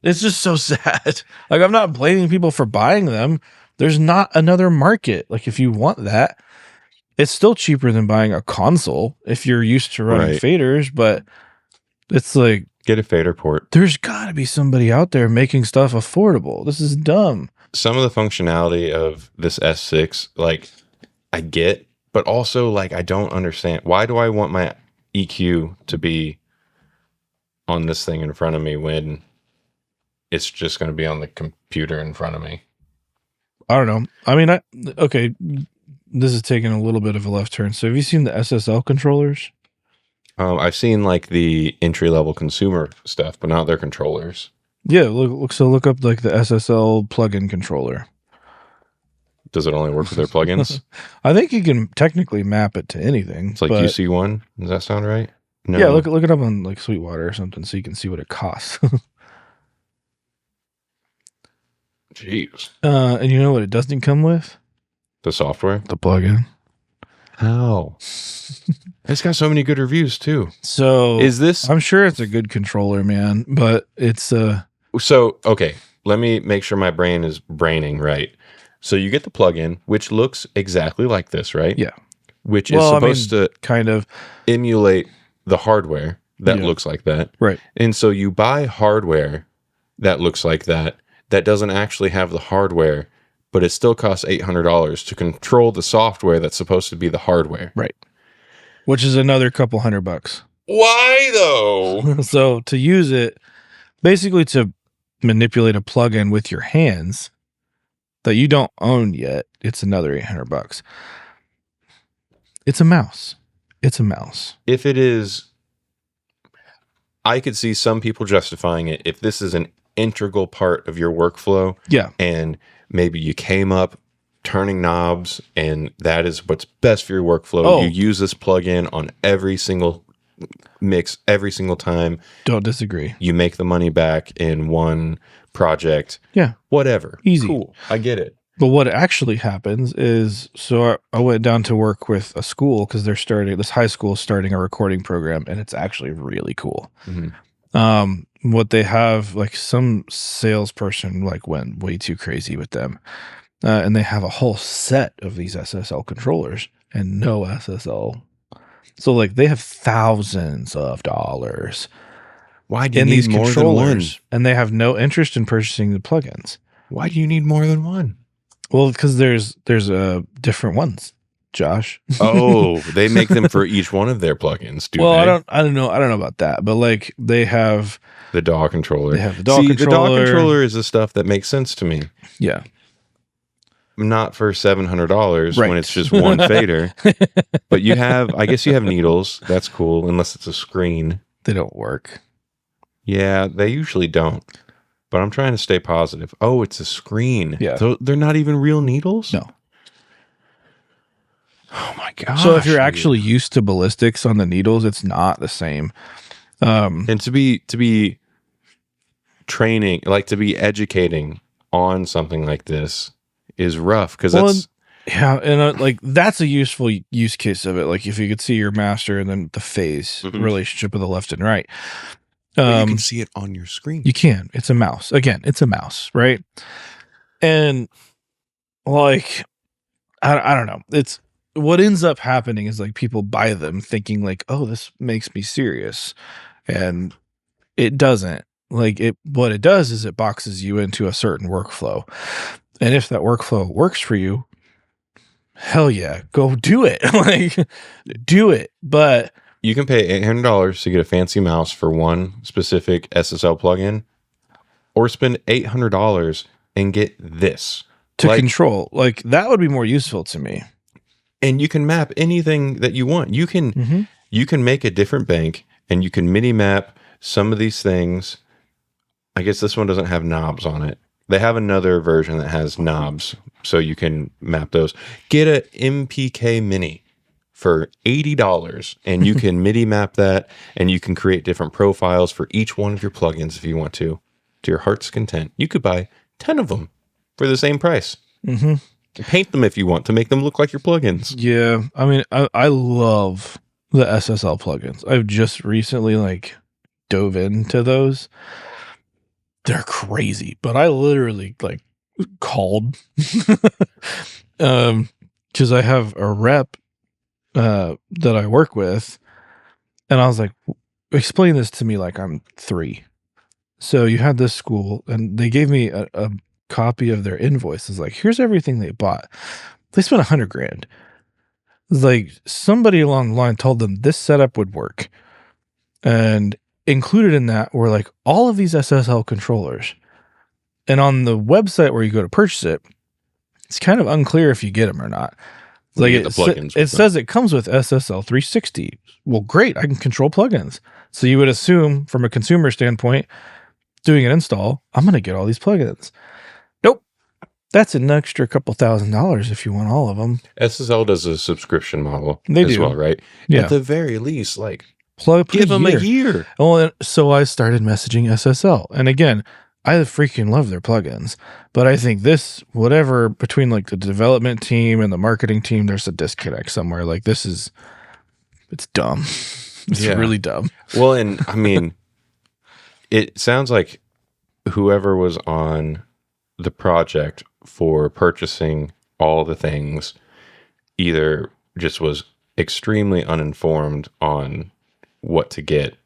B: It's just so sad. Like, I'm not blaming people for buying them. There's not another market. Like, if you want that, it's still cheaper than buying a console if you're used to running
A: Right.
B: faders, but it's like,
A: Get a fader port.
B: there's got to be somebody out there making stuff affordable. This is dumb.
A: Some of the functionality of this S6, like, I get, but also, like, I don't understand. Why do I want my EQ to be on this thing in front of me when it's just going to be on the computer in front of me?
B: I don't know. I mean, okay, this is taking a little bit of a left turn. So have you seen the SSL controllers?
A: I've seen, like, the entry-level consumer stuff, but not their controllers.
B: Yeah, look up like the SSL plugin controller.
A: Does it only work with their plugins?
B: I think you can technically map it to anything.
A: It's like
B: but
A: UC1. Does that sound right? No.
B: yeah, look it up on like Sweetwater or something so you can see what it costs.
A: Jeez.
B: And you know what it doesn't come with?
A: The software?
B: The plugin.
A: How? It's got so many good reviews, too.
B: So
A: Is this...
B: I'm sure it's a good controller, man, but it's
A: So, okay, let me make sure my brain is braining right. So you get the plugin, which looks exactly like this, right?
B: Yeah.
A: Which is supposed to
B: kind of
A: emulate the hardware that
B: Yeah.
A: looks like that.
B: right.
A: And so you buy hardware that looks like that doesn't actually have the hardware, but it still costs $800 to control the software that's supposed to be the hardware.
B: Right. Which is another couple $100.
A: Why, though?
B: So to use it, basically to manipulate a plugin with your hands that you don't own yet, it's another $800. It's a mouse. It's a mouse.
A: If it is, I could see some people justifying it if this is an integral part of your workflow.
B: Yeah.
A: And maybe you came up turning knobs and that is what's best for your workflow.
B: Oh.
A: You use this plugin on every single mix, every single time.
B: Don't disagree.
A: You make the money back in one project.
B: Yeah.
A: Whatever.
B: Easy.
A: Cool. I get it.
B: But what actually happens is, so I went down to work with a school because this high school is starting a recording program, and it's actually really cool.
A: Mhm.
B: What they have, like some salesperson like went way too crazy with them. And they have a whole set of these SSL controllers and no SSL. So like they have thousands of dollars
A: Why do you
B: in
A: need
B: these
A: more than one?
B: controllers, and they have no interest in purchasing the plugins.
A: Why do you need more than one?
B: Well, because there's different ones, Josh.
A: Oh, they make them for each one of their plugins, do
B: Well,
A: they?
B: I don't know about that, but like they have
A: The DAW controller.
B: They have the DAW
A: See, the DAW
B: controller.
A: controller is the stuff that makes sense to me.
B: yeah.
A: Not for $700
B: Right.
A: when it's just one fader. But I guess you have needles. That's cool, unless it's a screen.
B: They don't work.
A: Yeah, they usually don't. But I'm trying to stay positive. Oh, it's a screen.
B: Yeah.
A: So they're not even real needles?
B: No.
A: Oh my gosh.
B: So if you're
A: dude.
B: actually used to ballistics on the needles, it's not the same.
A: And to be training, like to be educating on something like this is rough because that's
B: Yeah, and like that's a useful use case of it. Like if you could see your master and then the phase
A: Mhm.
B: relationship of the left and right.
A: but you can see it on your screen.
B: You can. It's a mouse. Again, it's a mouse, right? And like I don't know. It's what ends up happening is like people buy them thinking like, "Oh, this makes me serious." And it doesn't. Like what it does is it boxes you into a certain workflow. And if that workflow works for you, hell yeah, go do it. Like, do it. But
A: You can pay $800 to get a fancy mouse for one specific SSL plugin, or spend $800 and get this.
B: to
A: Like,
B: control, like, that would be more useful to me.
A: and you can map anything that you want. You can make a different bank, and you can MIDI map some of these things. I guess this one doesn't have knobs on it. They have another version that has knobs, so you can map those. Get a MPK Mini for $80, and you can MIDI map that, and you can create different profiles for each one of your plugins if you want to your heart's content. You could buy 10 of them for the same price. Paint them if you want to make them look like your plugins.
B: Yeah, I mean, I love the SSL plugins. I've just recently like dove into those. They're crazy, but I literally like called because I have a rep that I work with, and I was like, explain this to me like I'm 3. So you had this school, and they gave me a copy of their invoices. Like, here's everything they bought. They spent $100,000. It's like somebody along the line told them this setup would work, and included in that were like all of these SSL controllers. And on the website where you go to purchase it, it's kind of unclear if you get them or not. Like,
A: get the plugins
B: it says it comes with SSL 360. Well, great, I can control plugins. So you would assume from a consumer standpoint, doing an install, I'm going to get all these plugins. Nope. That's an extra couple $1,000s if you want all of them.
A: SSL does a subscription model
B: They
A: as
B: do.
A: well, right?
B: Yeah.
A: At the very least, like,
B: Plug
A: give them a year.
B: Well, and so I started messaging SSL. And again, I freaking love their plugins. But I think this, whatever, between like the development team and the marketing team, there's a disconnect somewhere. Like, it's dumb. It's
A: Yeah.
B: really dumb.
A: Well, and I mean, it sounds like whoever was on the project for purchasing all the things either just was extremely uninformed on what to get,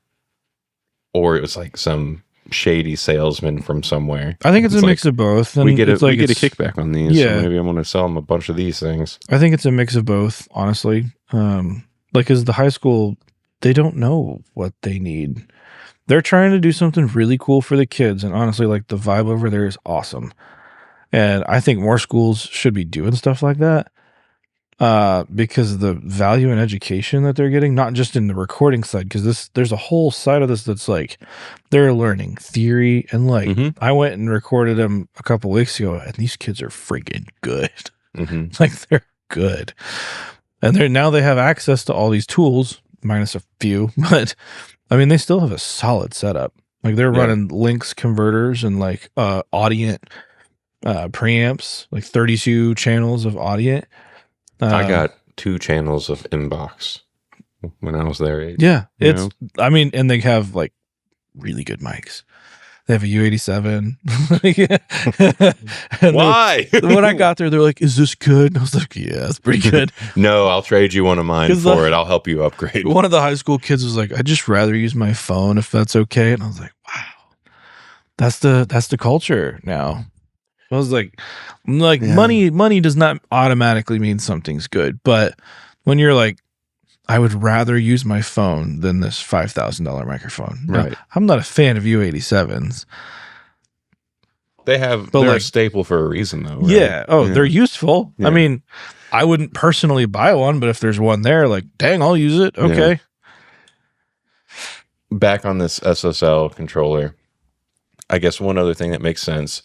A: or it was like some shady salesman from somewhere.
B: I think it's a
A: like,
B: mix of both. And
A: we get a
B: it's like
A: kickback on these.
B: Yeah.
A: So maybe I'm going to sell them a bunch of these things.
B: I think it's a mix of both, honestly. Like, as the high school, they don't know what they need. They're trying to do something really cool for the kids, and honestly, like, the vibe over there is awesome. And I think more schools should be doing stuff like that, because of the value in education that they're getting, not just in the recording side, because there's a whole side of this that's like they're learning theory, and like I went and recorded them a couple weeks ago, and these kids are freaking good. Like, they're good, and they have access to all these tools, minus a few, but I mean, they still have a solid setup. Like, they're running Lynx converters and like Audient preamps, like 32 channels of Audient.
A: I got 2 channels of inbox when I was their age.
B: Yeah,
A: know?
B: I mean, and they have like really good mics. They have a U87. And
A: Why?
B: when I got there, they're like, "Is this good?" And I was like, "Yeah, it's pretty good."
A: No, I'll trade you one of mine
B: 'Cause
A: for it. I'll help you upgrade.
B: One of the high school kids was like, "I'd just rather use my phone if that's okay." And I was like, "Wow, that's the culture now." I was like, money does not automatically mean something's good, but when you're like, I would rather use my phone than this $5,000 microphone.
A: Right.
B: Now, I'm not a fan of U87s.
A: They're a staple for a reason, though. Right?
B: Yeah. Oh, they're useful.
A: Yeah.
B: I mean, I wouldn't personally buy one, but if there's one there, like, dang, I'll use it. Okay.
A: Back on this SSL controller, I guess one other thing that makes sense.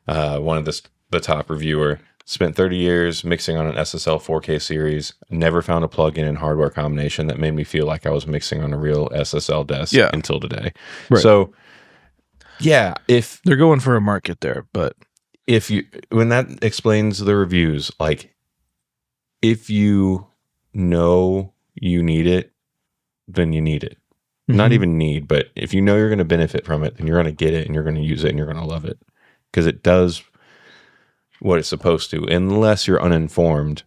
A: One of the top reviewer spent 30 years mixing on an SSL 4K series. Never found a plugin and hardware combination that made me feel like I was mixing on a real SSL desk until today.
B: Right.
A: So, yeah, if
B: they're going for a market there, but
A: when that explains the reviews, like, if you know you need it, then you need it. Not even need, but if you know you're going to benefit from it, then you're going to get it and you're going to use it and you're going to love it, because it does what it's supposed to, unless you're uninformed,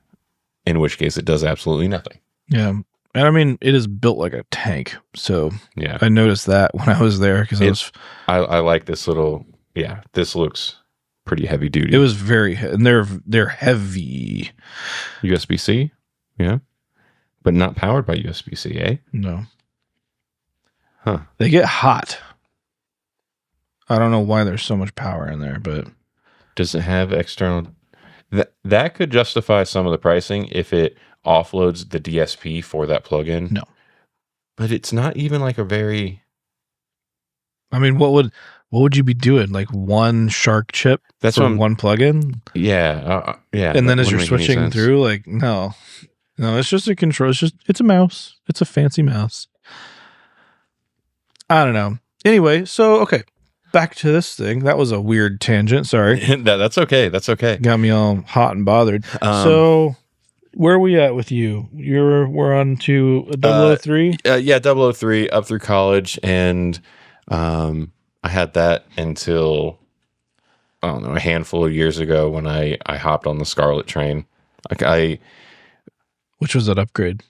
A: in which case it does absolutely nothing.
B: Yeah. And I mean, it is built like a tank. So
A: Yeah,
B: I noticed that when I was there, because
A: I like this little, this looks pretty heavy duty.
B: It was very, and they're heavy.
A: USB-C, yeah, but not powered by USB-C, eh?
B: No,
A: Huh?
B: they get hot. I don't know why there's so much power in there, but
A: Does it have external? That could justify some of the pricing if it offloads the DSP for that plugin.
B: No.
A: But it's not even like a very.
B: I mean, what would you be doing? Like one Shark chip
A: That's
B: for
A: what I'm-
B: one plugin,
A: Yeah, yeah.
B: and then
A: that
B: as you're
A: wouldn't make any
B: switching
A: sense.
B: through, like no, it's just a control. It's a mouse. It's a fancy mouse. I don't know. Anyway, so okay, back to this thing. That was a weird tangent. Sorry,
A: That's okay. That's okay.
B: got me all hot and bothered. So, where are we at with you? We're on to a 003.
A: Yeah, 003 up through college, and I had that until I don't know, a handful of years ago when I hopped on the Scarlet train. Like
B: Which was an upgrade,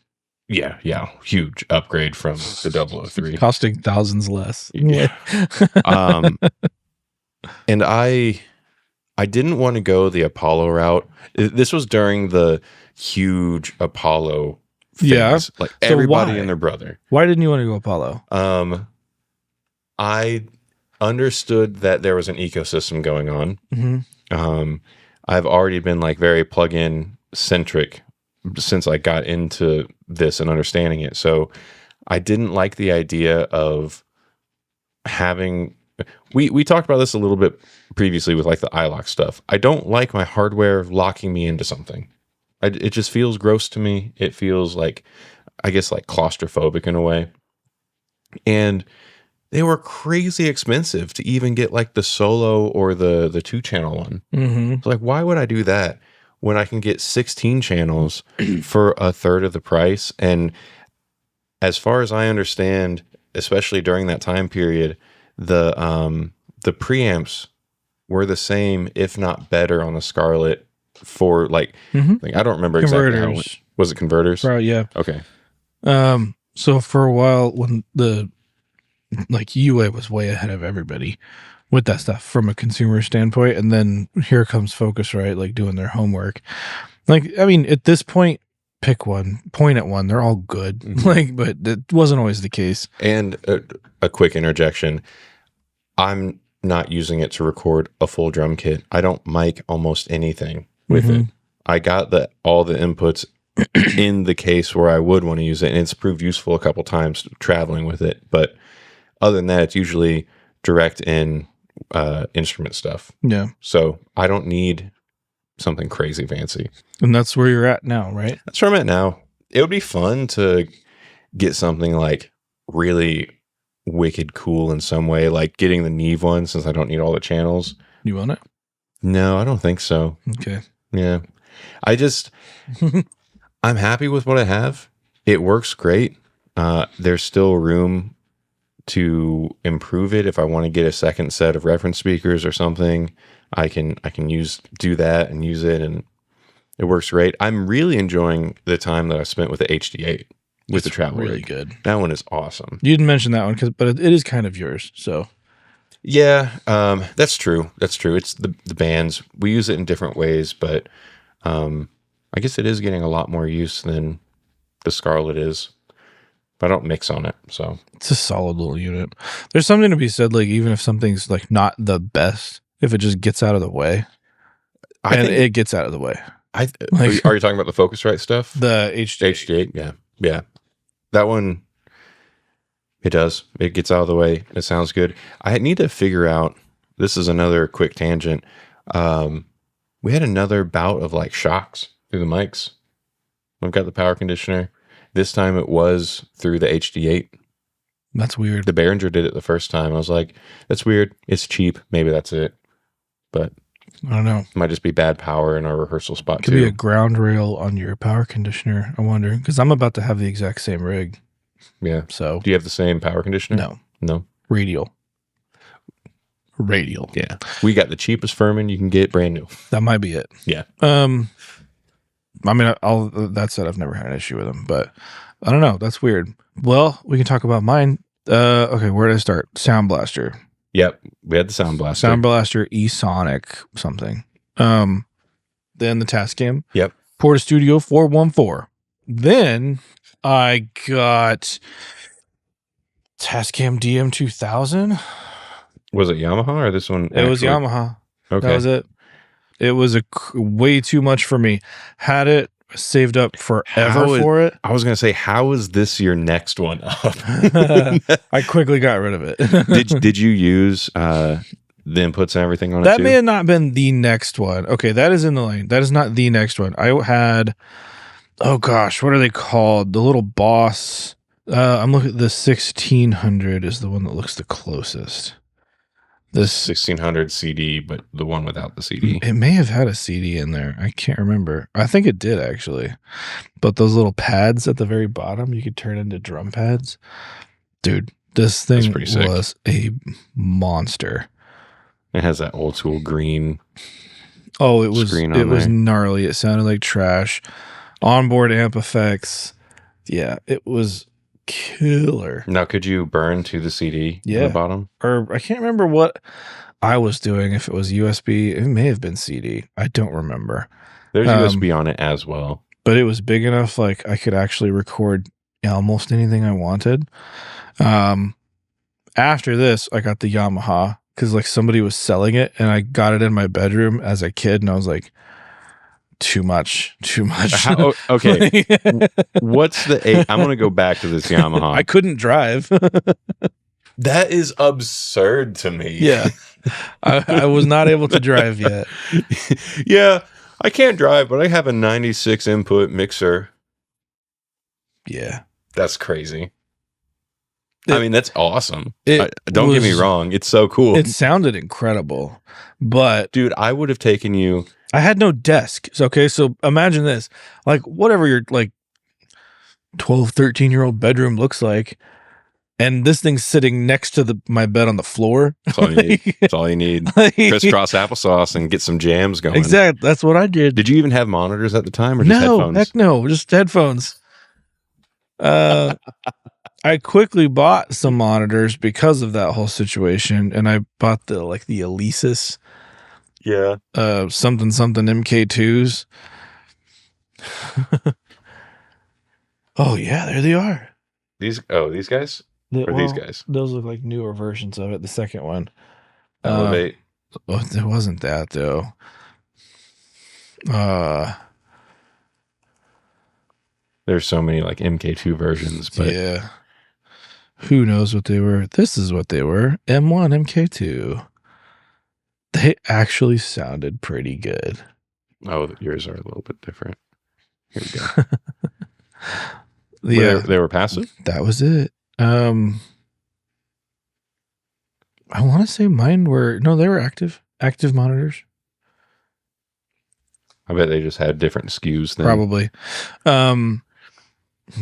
A: yeah, huge upgrade from the 003.
B: costing thousands less.
A: Yeah. And I didn't want to go the Apollo route. This was during the huge Apollo phase.
B: Yeah.
A: Like
B: So
A: everybody
B: why?
A: and their brother.
B: Why didn't you want to go Apollo?
A: I understood that there was an ecosystem going on.
B: Mm-hmm.
A: I've already been like very plug-in centric since I got into this and understanding it. So I didn't like the idea of having. We talked about this a little bit previously with like the iLock stuff. I don't like my hardware locking me into something. It just feels gross to me. It feels like, I guess, like claustrophobic in a way. And they were crazy expensive to even get like the solo or the 2-channel one.
B: Mm-hmm.
A: It's like, why would I do that when I can get 16 channels for a third of the price? And as far as I understand, especially during that time period, the preamps were the same, if not better, on the Scarlet for like, like I don't remember exactly how it went.
B: Converters.
A: Was it converters?
B: Right, yeah.
A: Okay.
B: So for a while, when the like UA was way ahead of everybody with that stuff from a consumer standpoint, and then here comes Focusrite, like doing their homework. Like, I mean, at this point, pick one, point at one. They're all good.
A: Mm-hmm.
B: Like, but that wasn't always the case.
A: And a quick interjection. I'm not using it to record a full drum kit. I don't mic almost anything with it. I got all the inputs in the case where I would want to use it, and it's proved useful a couple times traveling with it. But other than that, it's usually direct in instrument stuff.
B: Yeah,
A: So I don't need something crazy fancy.
B: and that's where you're at now, right?
A: That's where I'm at now. It would be fun to get something like really wicked cool in some way, like getting the Neve one, since I don't need all the channels.
B: You want it?
A: No, I don't think so.
B: Okay.
A: Yeah. I'm happy with what I have. It works great. There's still room to improve it. If I want to get a second set of reference speakers or something, I can do that and use it, and it works great. I'm really enjoying the time that I spent with the HD8 with the travel
B: really
A: rig.
B: good.
A: That one is awesome.
B: You didn't mention that one but it is kind of yours. So
A: Yeah, that's true. That's true. It's the bands. We use it in different ways, but I guess it is getting a lot more use than the Scarlet is. But I don't mix on it, so
B: it's a solid little unit. There's something to be said, like even if something's like not the best, if it just gets out of the way, it gets out of the way. Like-
A: are you talking about the Focusrite stuff?
B: The HD.
A: HD8, yeah. That one, it does. It gets out of the way. It sounds good. I need to figure out, this is another quick tangent. We had another bout of like shocks through the mics. I've got the power conditioner. This time it was through the HD8.
B: That's weird.
A: The Behringer did it the first time. I was like, that's weird. It's cheap. Maybe that's it. But
B: I don't know.
A: it might just be bad power in our rehearsal spot
B: Could
A: too.
B: be a ground rail on your power conditioner. I wonder, because I'm about to have the exact same rig.
A: Yeah.
B: So
A: Do you have the same power conditioner? No.
B: radial.
A: Yeah. We got the cheapest Furman you can get brand new.
B: That might be it.
A: Yeah.
B: I mean, that said, I've never had an issue with them, but I don't know. That's weird. Well, we can talk about mine. Okay, where did I start? Sound Blaster.
A: Yep. We had the Sound Blaster.
B: Sound Blaster E-Sonic something. Then the Tascam.
A: Yep.
B: Porta Studio 414. Then I got Tascam DM2000.
A: Was it Yamaha or this one?
B: It was Yamaha.
A: Okay.
B: That was it. It was way too much for me. Had it saved up forever for it.
A: I was going to say, how is this your next one up?
B: I quickly got rid of it.
A: Did you use the inputs and everything on it
B: That
A: too?
B: may have not been the next one. Okay, that is in the lane. That is not the next one. I had, oh gosh, what are they called? The little Boss. I'm looking at the 1600 is the one that looks the closest. This
A: 1600 CD, but the one without the CD.
B: It may have had a CD in there. I can't remember. I think it did actually. But those little pads at the very bottom, you could turn into drum pads. Dude, this thing was a monster.
A: It has that old school green.
B: Oh, it was gnarly. It sounded like trash. Onboard amp effects. Yeah, it was killer.
A: Now, could you burn to the CD on the bottom?
B: Or I can't remember what I was doing. If it was USB, it may have been CD. I don't remember.
A: There's USB on it as well.
B: But it was big enough like I could actually record almost anything I wanted. After this, I got the Yamaha because like somebody was selling it and I got it in my bedroom as a kid and I was like, too much.
A: Okay. What's the I'm going to go back to this Yamaha.
B: I couldn't drive.
A: That is absurd to me.
B: Yeah. I was not able to drive yet.
A: Yeah. I can't drive, but I have a 96 input mixer.
B: Yeah.
A: That's crazy. I mean, that's awesome. Don't get me wrong. It's so cool.
B: It sounded incredible. But
A: dude, I would have taken you.
B: I had no desk. Okay, so imagine this. Like, whatever your like 12, 13-year-old bedroom looks like, and this thing's sitting next to my bed on the floor.
A: That's all you need. That's all you need. Crisscross applesauce and get some jams going.
B: Exactly. That's what I did.
A: Did you even have monitors at the time or just headphones?
B: Heck no. Just headphones. I quickly bought some monitors because of that whole situation, and I bought the Alesis.
A: Yeah.
B: Something MK2s. Oh yeah, there they are.
A: These guys? These guys?
B: Those look like newer versions of it. The second one.
A: Elevate.
B: It wasn't that though.
A: There's so many like MK2 versions, but
B: yeah. Who knows what they were? This is what they were. M1 MK2. They actually sounded pretty good.
A: Oh, yours are a little bit different. Here we go.
B: Yeah,
A: they were passive?
B: That was it. I want to say mine were they were active monitors.
A: I bet they just had different SKUs then.
B: Probably.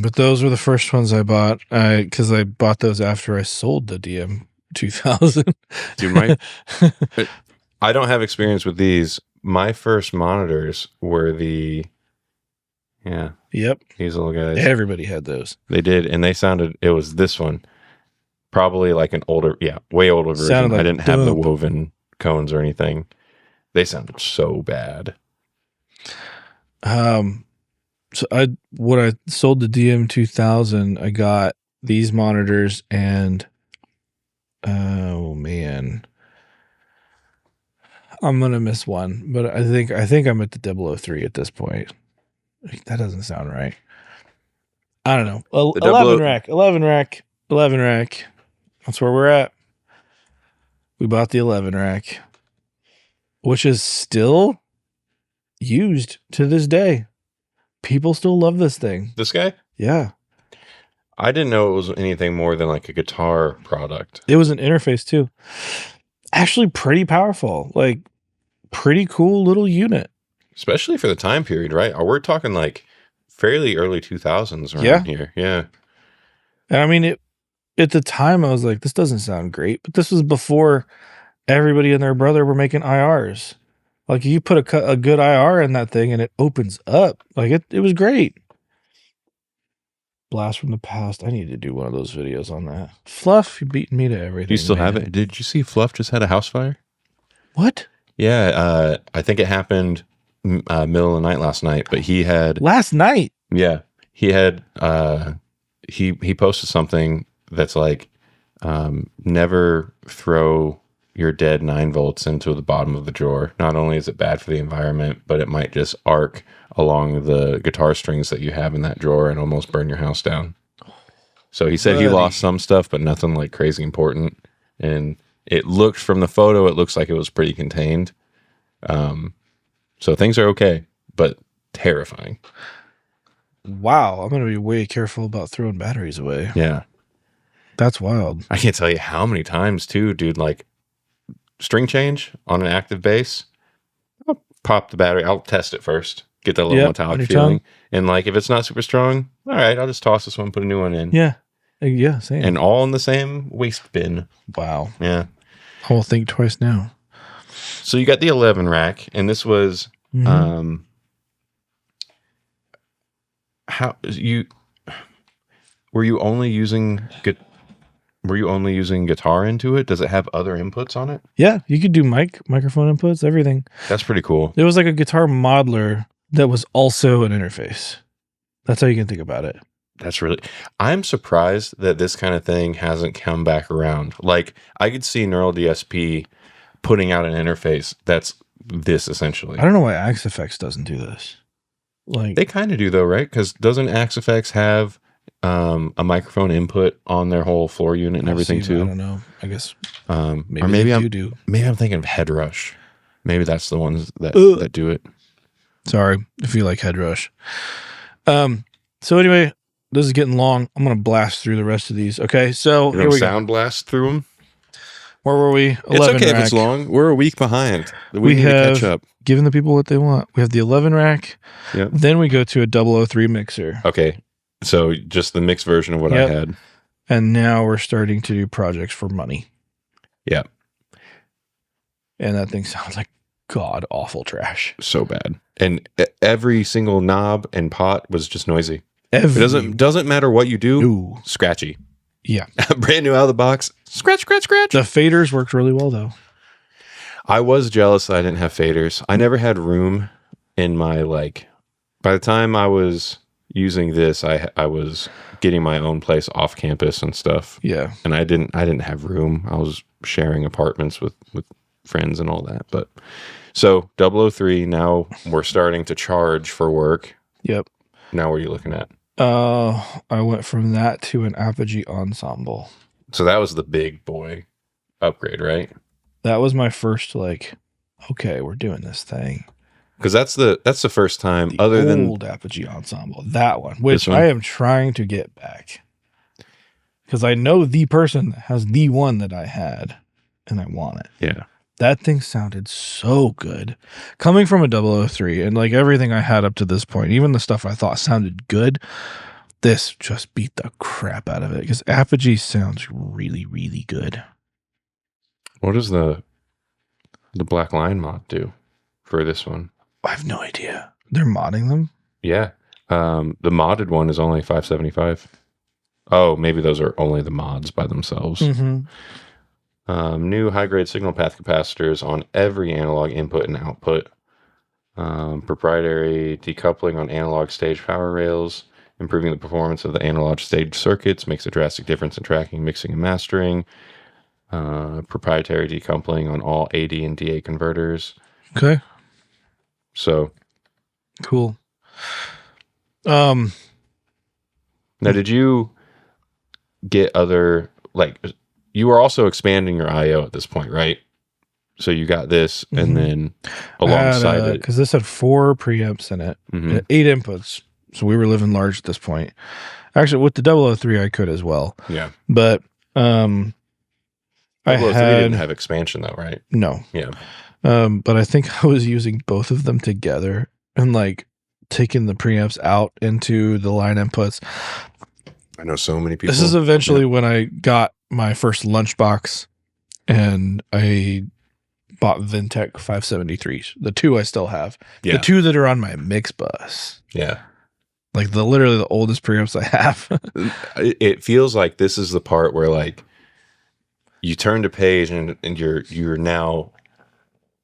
B: But those were the first ones I bought because I bought those after I sold the DM2000.
A: Dude, I don't have experience with these. My first monitors were these little guys.
B: Everybody had those.
A: They did, and they sounded. It was this one, probably like an older, way older version. Like I didn't have the woven cones or anything. They sounded so bad.
B: So when I sold the DM2000, I got these monitors and oh man, I'm gonna miss one, but I think I'm at the 003 at this point. That doesn't sound right. I don't know. 11 rack. That's where we're at. We bought the 11 rack, which is still used to this day. People still love this thing.
A: This guy?
B: Yeah.
A: I didn't know it was anything more than like a guitar product.
B: It was an interface too. Actually pretty powerful. Like pretty cool little unit.
A: Especially for the time period, right? We're talking like fairly early 2000s around here. Yeah.
B: And I mean, at the time I was like, this doesn't sound great, but this was before everybody and their brother were making IRs. Like you put a good IR in that thing and it opens up. Like it was great. Blast from the past. I need to do one of those videos on that. Fluff, you beating me to everything.
A: Do you still
B: man.
A: have it? Did you see Fluff just had a house fire?
B: What?
A: Yeah, I think it happened middle of the night last night, but he had
B: Last night?
A: Yeah, he had he posted something that's like never throw your dead 9 volts into the bottom of the drawer. Not only is it bad for the environment, but it might just arc along the guitar strings that you have in that drawer and almost burn your house down. So he said he
B: Buddy.
A: lost some stuff, but nothing like crazy important. And it looked from the photo, it looks like it was pretty contained. So things are okay, but terrifying.
B: Wow, I'm going to be way careful about throwing batteries away.
A: Yeah.
B: That's wild.
A: I can't tell you how many times too, dude, like string change on an active bass. I'll pop the battery. I'll test it first. Get that little
B: Yep, on
A: metallic
B: your
A: feeling.
B: tongue.
A: And like, if it's not super strong, all right, I'll just toss this one, put a new one in.
B: Yeah. Yeah, same.
A: And all in the same waste bin.
B: Wow.
A: Yeah.
B: I will think twice now.
A: So you got the 11 rack, and this was,
B: Mhm.
A: were you only using guitar into it? Does it have other inputs on it?
B: Yeah, you could do microphone inputs, everything.
A: That's pretty cool.
B: It was like a guitar modeler that was also an interface. That's how you can think about it.
A: I'm surprised that this kind of thing hasn't come back around. Like, I could see Neural DSP putting out an interface that's this essentially.
B: I don't know why Axe Effects doesn't do this. Like,
A: They kind of do though, right? Because doesn't Axe Effects have a microphone input on their whole floor unit and everything
B: see, I
A: too?
B: don't know. I guess maybe
A: Or maybe
B: they do.
A: maybe I'm thinking of Head Rush. Maybe that's the ones that do it.
B: Sorry if you like Head Rush. So anyway, this is getting long. I'm going to blast through the rest of these. Okay, so
A: You're
B: here
A: gonna
B: we go.
A: sound blast through them.
B: Where were we? 11
A: It's okay
B: rack.
A: if it's long. We're a week behind. We
B: We
A: need to
B: have
A: catch up.
B: given the people what they want. We have the 11 rack.
A: Yep.
B: Then we go to a 003 mixer.
A: Okay, so just the mixed version of what
B: Yep.
A: I had.
B: And now we're starting to do projects for money.
A: Yeah,
B: And that thing sounds like god awful trash.
A: so bad. And every single knob and pot was just noisy.
B: Every,
A: It doesn't matter what you do.
B: Ooh.
A: Scratchy.
B: Yeah.
A: Brand new out of the box. Scratch, scratch, scratch.
B: The faders worked really well though.
A: I was jealous that I didn't have faders. I never had room in my, like, by the time I was using this, I was getting my own place off campus and stuff.
B: Yeah.
A: And I didn't have room. I was sharing apartments with friends and all that. But so 003, now we're starting to charge for work.
B: Yep.
A: Now what are you looking at?
B: I went from that to an Apogee Ensemble.
A: So that was the big boy upgrade, right?
B: That was my first like, okay, we're doing this thing.
A: Because that's the first time
B: The
A: other than
B: old Apogee Ensemble, that one, which
A: This one?
B: I am trying to get back. Because I know the person that has the one that I had, and I want it.
A: yeah.
B: That thing sounded so good. Coming from a 003, and like everything I had up to this point, even the stuff I thought sounded good, this just beat the crap out of it. Because Apogee sounds really, really good.
A: What does the Black Line mod do for this one?
B: I have no idea. They're modding them?
A: Yeah. The modded one is only $575. Oh, maybe those are only the mods by themselves.
B: Mm-hmm.
A: New high-grade signal path capacitors on every analog input and output. Proprietary decoupling on analog stage power rails. Improving the performance of the analog stage circuits. Makes a drastic difference in tracking, mixing, and mastering. Proprietary decoupling on all AD and DA converters.
B: Okay.
A: So
B: Cool.
A: now, did you get other, like, you were also expanding your IO at this point, right? So you got this,
B: Mhm.
A: and then alongside it,
B: Because this had 4 preamps in it,
A: Mhm.
B: it had 8 inputs. So we were living large at this point. Actually, with the 003, I could as well.
A: yeah.
B: But I
A: 003
B: had
A: didn't have expansion though, right?
B: no.
A: Yeah.
B: But I think I was using both of them together and like taking the preamps out into the line inputs.
A: I know so many people.
B: This is eventually when I got my first lunchbox and I bought Vintech 573s. The 2 I still have.
A: Yeah.
B: The 2 that are on my mix bus.
A: Yeah.
B: Like literally the oldest preamps I have.
A: It feels like this is the part where like you turn the page and you're now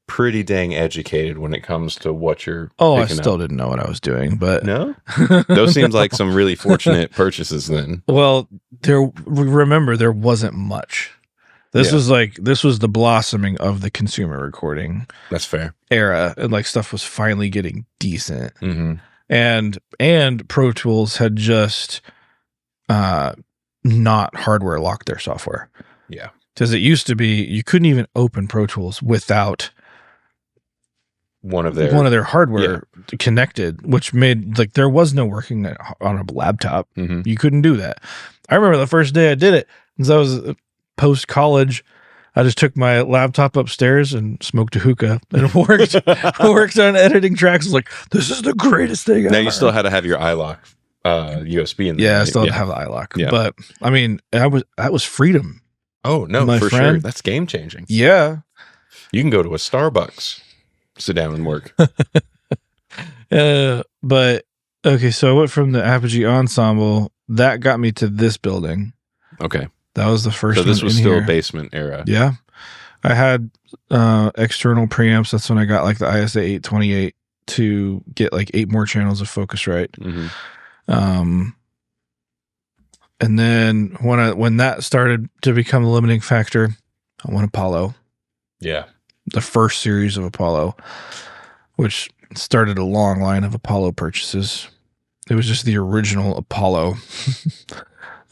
A: pretty dang educated when it comes to what you're
B: Oh, I
A: picking
B: still
A: up.
B: didn't know what I was doing, but
A: No? Those seems like some really fortunate purchases then.
B: well, remember there wasn't much. This
A: Yeah.
B: was the blossoming of the consumer recording
A: That's fair.
B: era, and like stuff was finally getting decent.
A: Mm-hmm.
B: And Pro Tools had just not hardware locked their software.
A: Yeah.
B: Because it used to be you couldn't even open Pro Tools without
A: One of their
B: hardware connected, which made like there was no working on a laptop.
A: Mm-hmm.
B: You couldn't do that. I remember the first day I did it, because I was post college. I just took my laptop upstairs and smoked a hookah and worked on editing tracks. I was like, this is the greatest thing
A: Now
B: ever.
A: you still had to have your iLock USB in there.
B: Yeah, I
A: right?
B: still had to have the iLock.
A: Yeah.
B: But I mean, that was freedom.
A: Oh no,
B: My
A: for sure.
B: friend.
A: That's game changing.
B: Yeah.
A: You can go to a Starbucks, sit down and work.
B: But okay, so I went from the Apogee Ensemble. That got me to this building.
A: Okay.
B: That was the first
A: So this
B: one
A: was
B: in
A: still
B: here.
A: basement era.
B: Yeah. I had external preamps. That's when I got like the ISA 828 to get like 8 more channels of Focusrite.
A: Mm-hmm.
B: And then when that started to become the limiting factor, I went Apollo,
A: Yeah.
B: the first series of Apollo, which started a long line of Apollo purchases. It was just the original Apollo.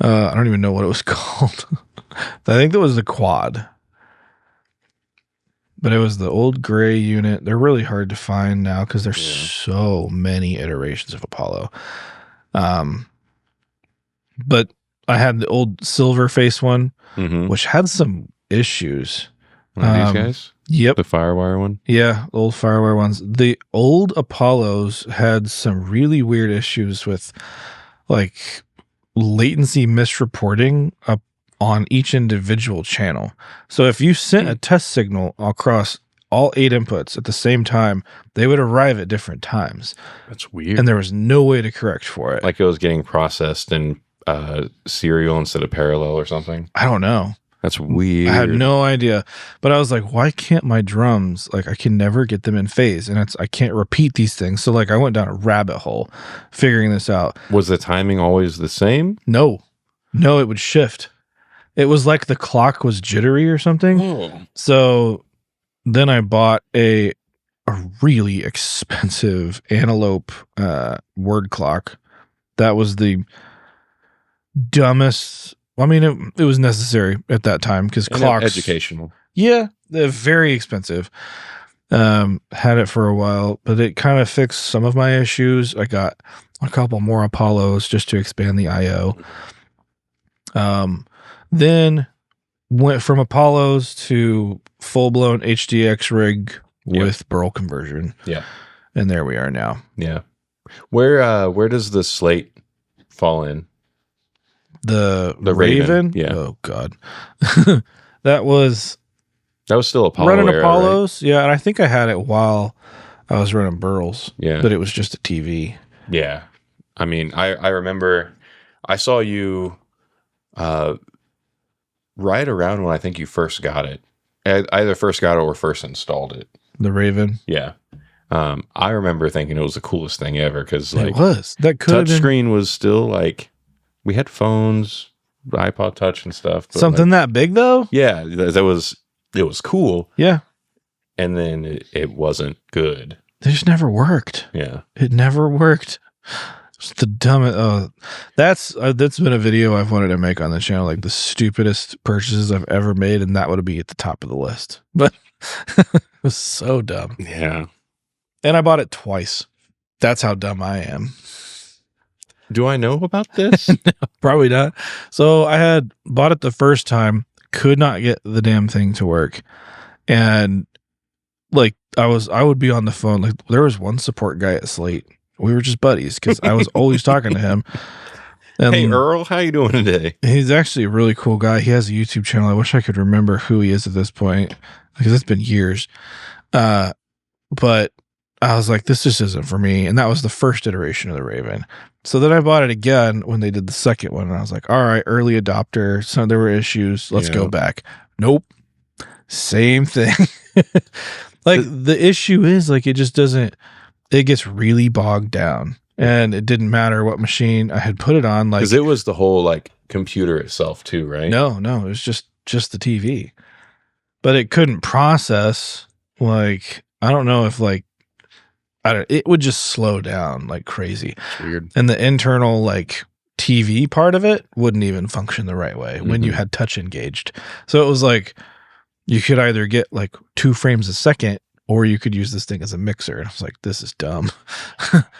B: I don't even know what it was called. I think that was the quad. But it was the old gray unit. They're really hard to find now because there's so many iterations of Apollo. But I had the old silver face one,
A: Mm-hmm.
B: which had some issues.
A: One of these guys?
B: Yep.
A: The Firewire one?
B: Yeah, the old Firewire ones. The old Apollos had some really weird issues with like latency misreporting up on each individual channel. So if you sent a test signal across all 8 inputs at the same time, they would arrive at different times.
A: That's weird.
B: And there was no way to correct for it.
A: Like it was getting processed in serial instead of parallel or something.
B: I don't know.
A: That's weird.
B: I had no idea. But I was like, why can't my drums, like I can never get them in phase, and I can't repeat these things. So like I went down a rabbit hole figuring this out.
A: Was the timing always the same?
B: No, it would shift. It was like the clock was jittery or something.
A: Oh.
B: So then I bought a really expensive Antelope word clock. That was the dumbest. I mean, it was necessary at that time because clocks.
A: Educational.
B: Yeah, they're very expensive. Had it for a while, but it kind of fixed some of my issues. I got a couple more Apollos just to expand the I/O. Then went from Apollos to full-blown HDX rig with Burl conversion.
A: Yeah.
B: And there we are now.
A: Yeah. Where does the slate fall in?
B: The
A: Raven? Yeah.
B: Oh God. That was
A: still Apollo
B: running
A: era,
B: Apollos. Right? Yeah. And I think I had it while I was running Burls.
A: Yeah.
B: But it was just a TV.
A: Yeah. I mean, I remember I saw you right around when I think you first got it. Either first got it or first installed it.
B: The Raven.
A: Yeah. I remember thinking it was the coolest thing ever because like
B: it was. That could have been
A: touchscreen was still like we had phones, iPod Touch and stuff. But
B: something that big though.
A: Yeah, it was cool.
B: Yeah.
A: And then it wasn't good.
B: They just never worked.
A: Yeah.
B: It never worked. It's the dumbest. That's been a video I've wanted to make on the channel, like the stupidest purchases I've ever made, and that would be at the top of the list. But it was so dumb.
A: Yeah.
B: And I bought it twice. That's how dumb I am.
A: Do I know about this?
B: Probably not. So I had bought it the first time, could not get the damn thing to work. And like I would be on the phone. Like there was one support guy at Slate. We were just buddies because I was always talking to him. And
A: Hey Earl, how you doing today?
B: he's actually a really cool guy. He has a YouTube channel. I wish I could remember who he is at this point because it's been years. But I was like, this just isn't for me. And that was the first iteration of the Raven. So then I bought it again when they did the second one. And I was like, all right, early adopter. So there were issues. Let's go back. Nope. Same thing. Like the issue is like, it just doesn't, it gets really bogged down. And it didn't matter what machine I had put it on. Like,
A: because it was the whole like computer itself too, right?
B: No, it was just the TV. But it couldn't process, like, I don't know if like, it would just slow down like crazy.
A: It's weird.
B: And the internal like TV part of it wouldn't even function the right way when you had touch engaged. So it was like you could either get like 2 frames a second or you could use this thing as a mixer. And I was like, this is dumb.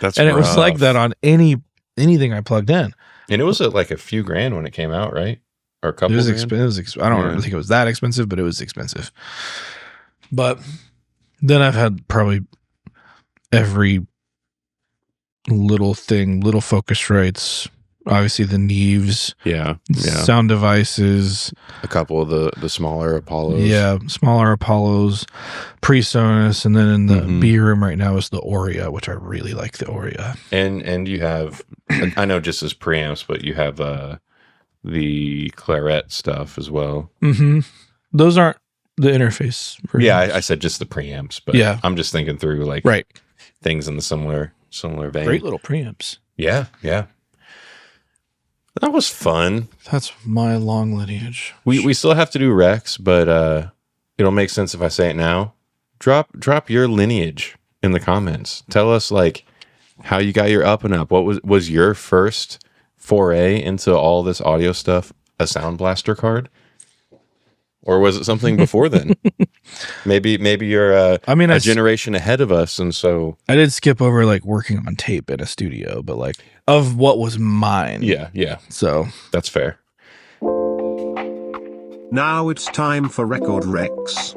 A: That's
B: and it was
A: rough.
B: like that on anything I plugged in.
A: And it was at like a few grand when it came out, right? Or a couple
B: It was
A: grand?
B: I don't think it was that expensive, but it was expensive. But then I've had probably every little thing, little Focusrites, obviously the Neves, sound devices,
A: a couple of the smaller Apollos.
B: Yeah, smaller Apollos, PreSonus, and then in the B room right now is the Aurea, which I really like the Aurea.
A: And you have, I know just as preamps, but you have the Claret stuff as well.
B: Mm-hmm. Those aren't the interface versions.
A: Yeah, I said just the preamps, but
B: yeah.
A: I'm just thinking through like things in the similar vein.
B: Great little preamps.
A: Yeah. That was fun.
B: That's my long lineage.
A: We still have to do Rex, but it'll make sense if I say it now. Drop your lineage in the comments. Tell us like how you got your up and up. What was your first foray into all this audio stuff? A Sound Blaster card? Or was it something before then? maybe you're a generation ahead of us, and so
B: I did skip over like working on tape in a studio, but like of what was mine.
A: Yeah.
B: So
A: that's fair.
E: Now it's time for Record Rex.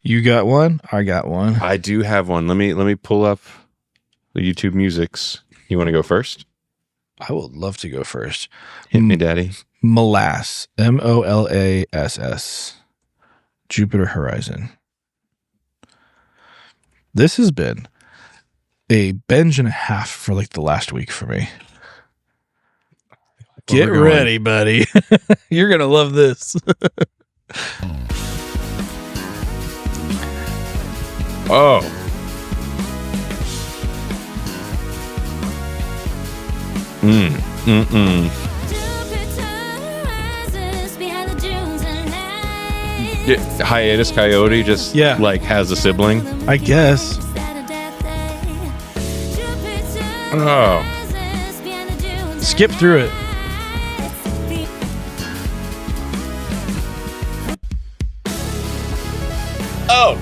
B: You got one? I got one.
A: I do have one. Let me pull up the YouTube musics. You want to go first?
B: I would love to go first.
A: Hit me, Daddy.
B: Molass, Molass, Jupiter Horizon. This has been a binge and a half for like the last week for me. Get ready, buddy. You're going to love this.
A: Oh. Yeah, Hiatus Coyote just like has a sibling.
B: I guess.
A: Oh.
B: Skip through it.
A: Oh.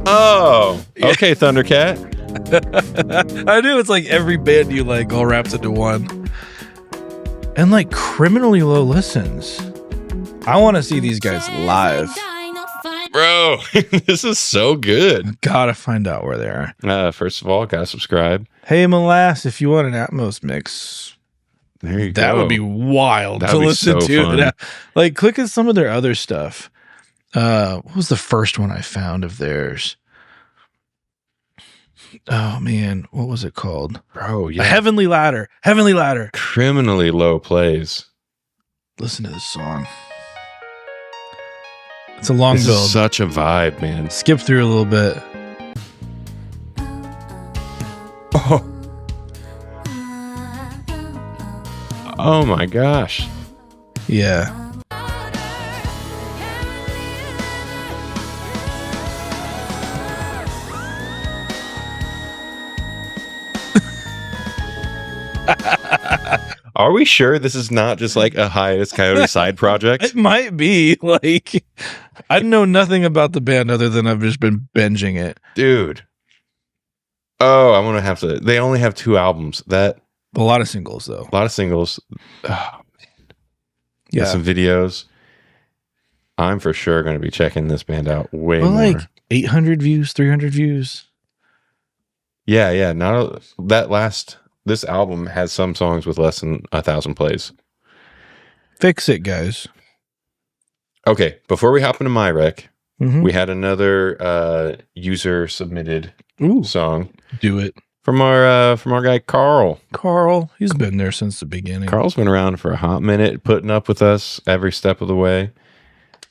A: Oh. Okay, Thundercat.
B: I knew it's like every band you like all wraps into one. And like criminally low listens. I want to see these guys live.
A: Bro, this is so good.
B: Gotta find out where they are.
A: First of all, gotta subscribe.
B: Hey, Molass, if you want an Atmos mix,
A: there you go.
B: That would be wild
A: That'd
B: to
A: be
B: listen
A: so
B: to.
A: fun.
B: Like, click at some of their other stuff. What was the first one I found of theirs? Oh man, what was it called?
A: Bro, yeah.
B: Heavenly Ladder. Heavenly Ladder.
A: Criminally low plays.
B: Listen to this song. It's a long
A: This
B: build.
A: is such a vibe, man.
B: Skip through a little bit.
A: Oh. Oh my gosh.
B: Yeah.
A: Are we sure this is not just like a Hiatus Coyote side project?
B: It might be. Like, I know nothing about the band other than I've just been binging it.
A: Dude. Oh, I'm going to have to. They only have 2 albums. A
B: lot of singles, though.
A: A lot of singles. Oh, man.
B: Yeah.
A: Some videos. I'm for sure going to be checking this band out way more.
B: Like 800 views, 300 views.
A: Yeah. This album has some songs with less than 1,000 plays.
B: Fix it, guys.
A: Okay, before we hop into my rec,
B: Mhm.
A: we had another user submitted
B: Ooh,
A: song
B: do it.
A: from our guy Carl.
B: Carl, he's been there since the beginning.
A: Carl's been around for a hot minute, putting up with us every step of the way.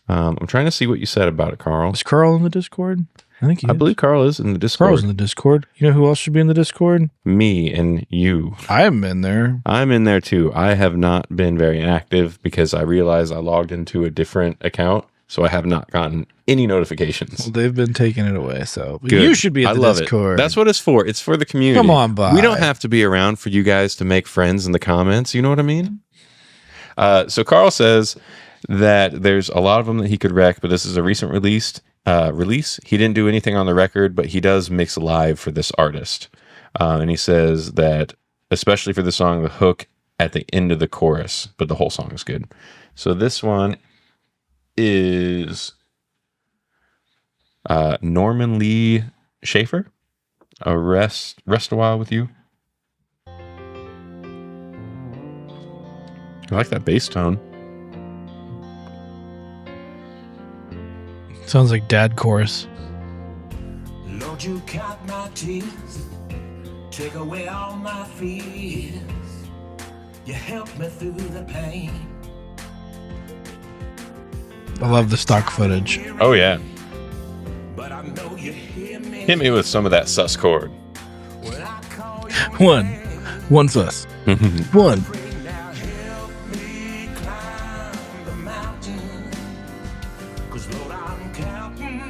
A: I'm trying to see what you said about it, Carl.
B: Is Carl in the Discord? I think he
A: I
B: is.
A: believe Carl is in the Discord.
B: Carl's in the Discord. You know who else should be in the Discord?
A: Me and you.
B: I haven't been there.
A: I'm in there too. I have not been very active because I realized I logged into a different account, so I have not gotten any notifications.
B: Well, they've been taking it away, so
A: Good.
B: you should be at
A: I
B: the
A: love
B: Discord.
A: It. That's what it's for. It's for the community.
B: Come on, bye.
A: We don't have to be around for you guys to make friends in the comments. You know what I mean? So Carl says that there's a lot of them that he could rec, but this is a recent release. He didn't do anything on the record, but he does mix live for this artist. And he says that, especially for the song, the hook at the end of the chorus, but the whole song is good. So this one is Norman Lee Schaefer, Rest a While With You. I like that bass tone.
B: Sounds like dad chorus.
F: Lord, you count my tears, take away all my fears. You help me through the pain.
B: I love the stock footage.
A: Oh yeah,
F: But I know you hear me
A: hit me with some of that sus chord.
F: when I call you.
B: One sus. One.
F: Now help me climb the mountain. 'Cause Lord, I'm counting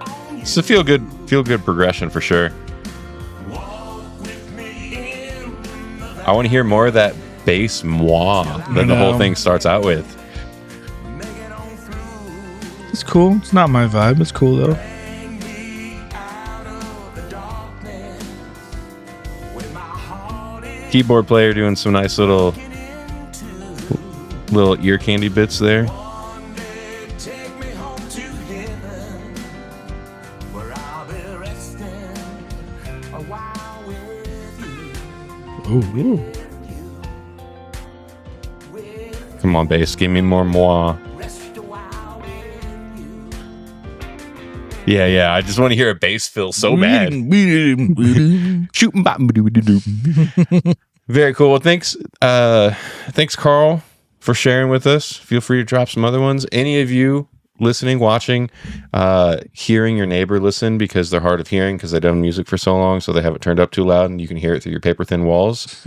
F: on you.
A: It's a feel good progression for sure.
F: Walk with me in the
A: I want to hear more of that bass moi that the whole thing starts out with.
F: make it on through.
B: It's cool. It's not my vibe. It's cool though.
F: Bring me out of the darkness when my heart is
A: Keyboard player doing some nice little ear candy bits there.
F: one day. Take me home to heaven where I'll be resting a while with you.
B: Ooh.
A: Come on, bass, give me more moi.
F: Rest a while with you.
A: Yeah. I just want to hear a bass fill so bad. Shooting bop. Very cool. Well, thanks, Carl, for sharing with us. Feel free to drop some other ones. Any of you listening, watching, hearing your neighbor listen because they're hard of hearing because they've done music for so long, so they have it turned up too loud and you can hear it through your paper thin walls.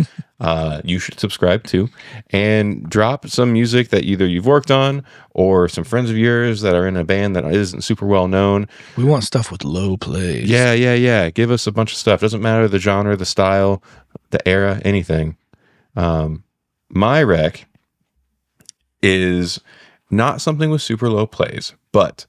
A: You should subscribe too, and drop some music that either you've worked on or some friends of yours that are in a band that isn't super well known.
B: We want stuff with low plays.
A: Yeah. Give us a bunch of stuff. Doesn't matter the genre, the style, the era, anything. My rec is not something with super low plays, but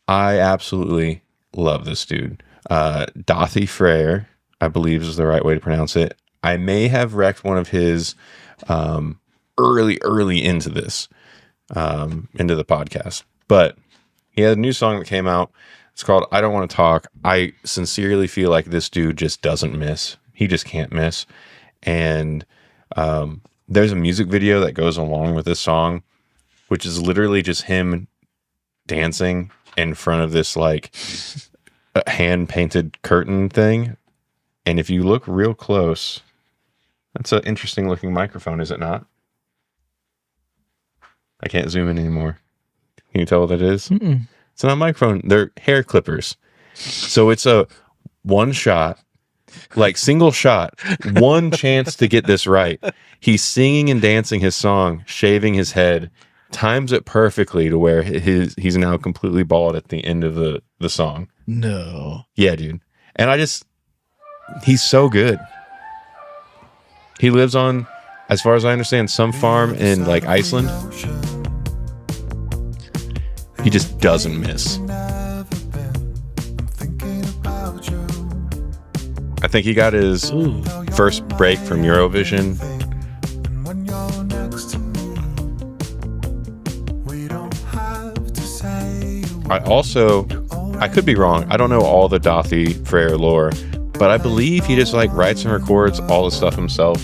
A: I absolutely love this dude. Dothy Frere, I believe is the right way to pronounce it. I may have wrecked one of his early into this, into the podcast, but he had a new song that came out. It's called I Don't Want to Talk. I sincerely feel like this dude just doesn't miss. He just can't miss. And there's a music video that goes along with this song, which is literally just him dancing in front of this like hand painted curtain thing. And if you look real close, that's an interesting looking microphone, is it not? I can't zoom in anymore. Can you tell what that is?
B: Mm-mm.
A: It's not a microphone. They're hair clippers. So it's a one shot, like single shot, one chance to get this right. He's singing and dancing his song, shaving his head, times it perfectly to where he's now completely bald at the end of the song.
B: No.
A: Yeah, dude. And he's so good. He lives on, as far as I understand, some farm in like Iceland. He just doesn't miss. I think he got his first break from Eurovision. I could be wrong. I don't know all the Dothy Frere lore, but I believe he just like writes and records all the stuff himself,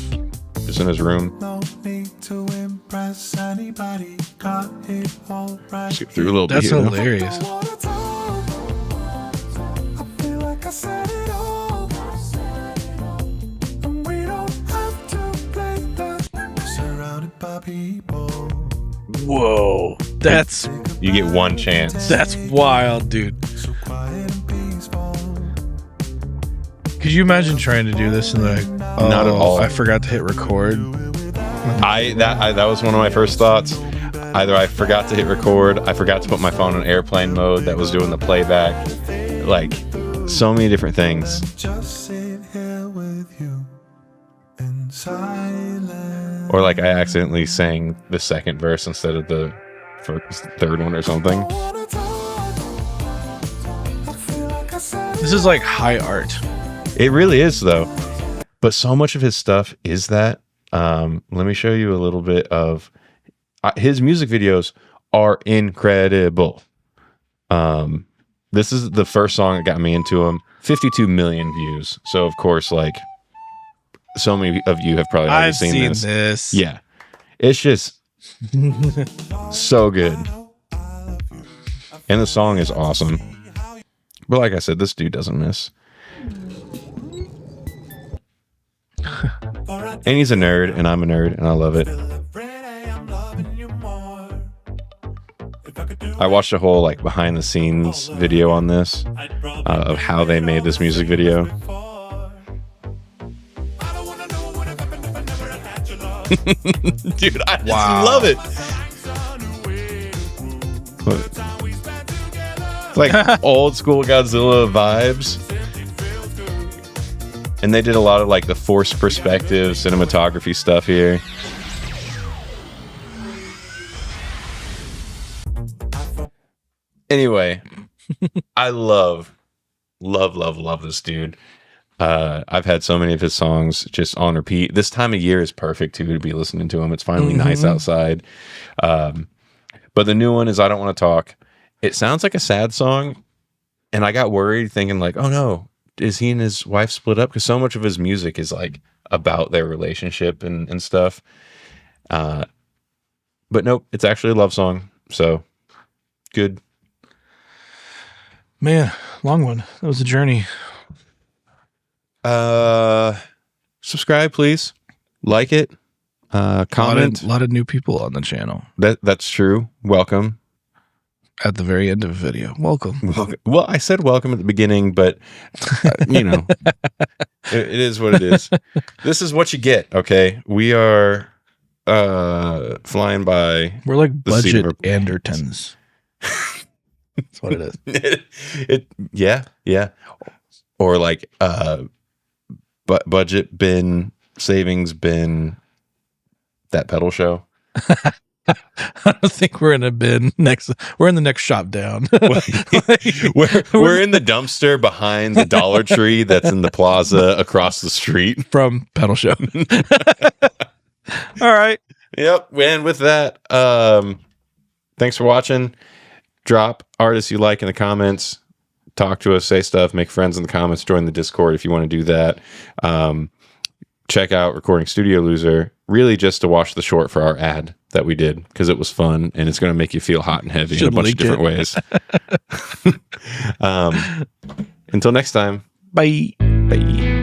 A: just in his room.
G: No need to impress
F: anybody got it all right.
A: Skip through a little bit
B: That's
A: here, though.
B: hilarious.
F: I feel like I said it all. And we don't have to play that. Surrounded by people.
B: Whoa, that's
A: You get one chance.
B: wild, dude.
F: So quiet and peaceful.
B: Could you imagine trying to do this and like, oh,
A: Not at all.
B: I forgot to hit record.
A: That was one of my first thoughts. Either I forgot to hit record, I forgot to put my phone on airplane mode that was doing the playback. Like, so many different things.
F: Just sit here with you in silence.
A: Or like I accidentally sang the second verse instead of the third one or something.
B: This is like high art.
A: It really is, though. But so much of his stuff is that. Let me show you a little bit of his music videos are incredible. This is the first song that got me into him. 52 million views. So of course, like, so many of you have probably already
B: I've seen this.
A: Yeah, it's just so good, and the song is awesome. But like I said, this dude doesn't miss. And he's a nerd, and I'm a nerd, and I love it. I watched a whole like behind the scenes video on this of how they made this music video. Dude, I just love it. It's like old school Godzilla vibes. And they did a lot of like the forced perspective cinematography stuff here. Anyway, I love this dude. I've had so many of his songs just on repeat. This time of year is perfect too to be listening to him. It's finally nice outside. But the new one is I Don't Want to Talk. It sounds like a sad song, and I got worried thinking like, oh no, is he and his wife split up? Because so much of his music is like about their relationship and stuff. But nope, it's actually a love song. So good.
B: Man, long one. That was a journey.
A: Subscribe, please. Like it. Comment.
B: A lot of new people on the channel
A: That's true. Welcome.
B: at the very end of a video. Welcome.
A: Well, I said welcome at the beginning, but it is what it is. This is what you get. Okay, we are flying by.
B: We're like
A: the seat of
B: budget
A: our
B: Andertons. That's what it is.
A: Yeah. Or like budget bin, savings bin, that pedal show.
B: I don't think we're in a bin next. We're in the next shop down.
A: we're in the dumpster behind the Dollar Tree that's in the plaza across the street
B: from pedal show. All right.
A: Yep. And with that, thanks for watching. Drop artists you like in the comments. Talk to us, say stuff, make friends in the comments, join the Discord if you want to do that. Check out Recording Studio Loser, really just to watch the short for our ad that we did, because it was fun and it's going to make you feel hot and heavy in a bunch of different ways. Until next time.
B: Bye.
A: Bye.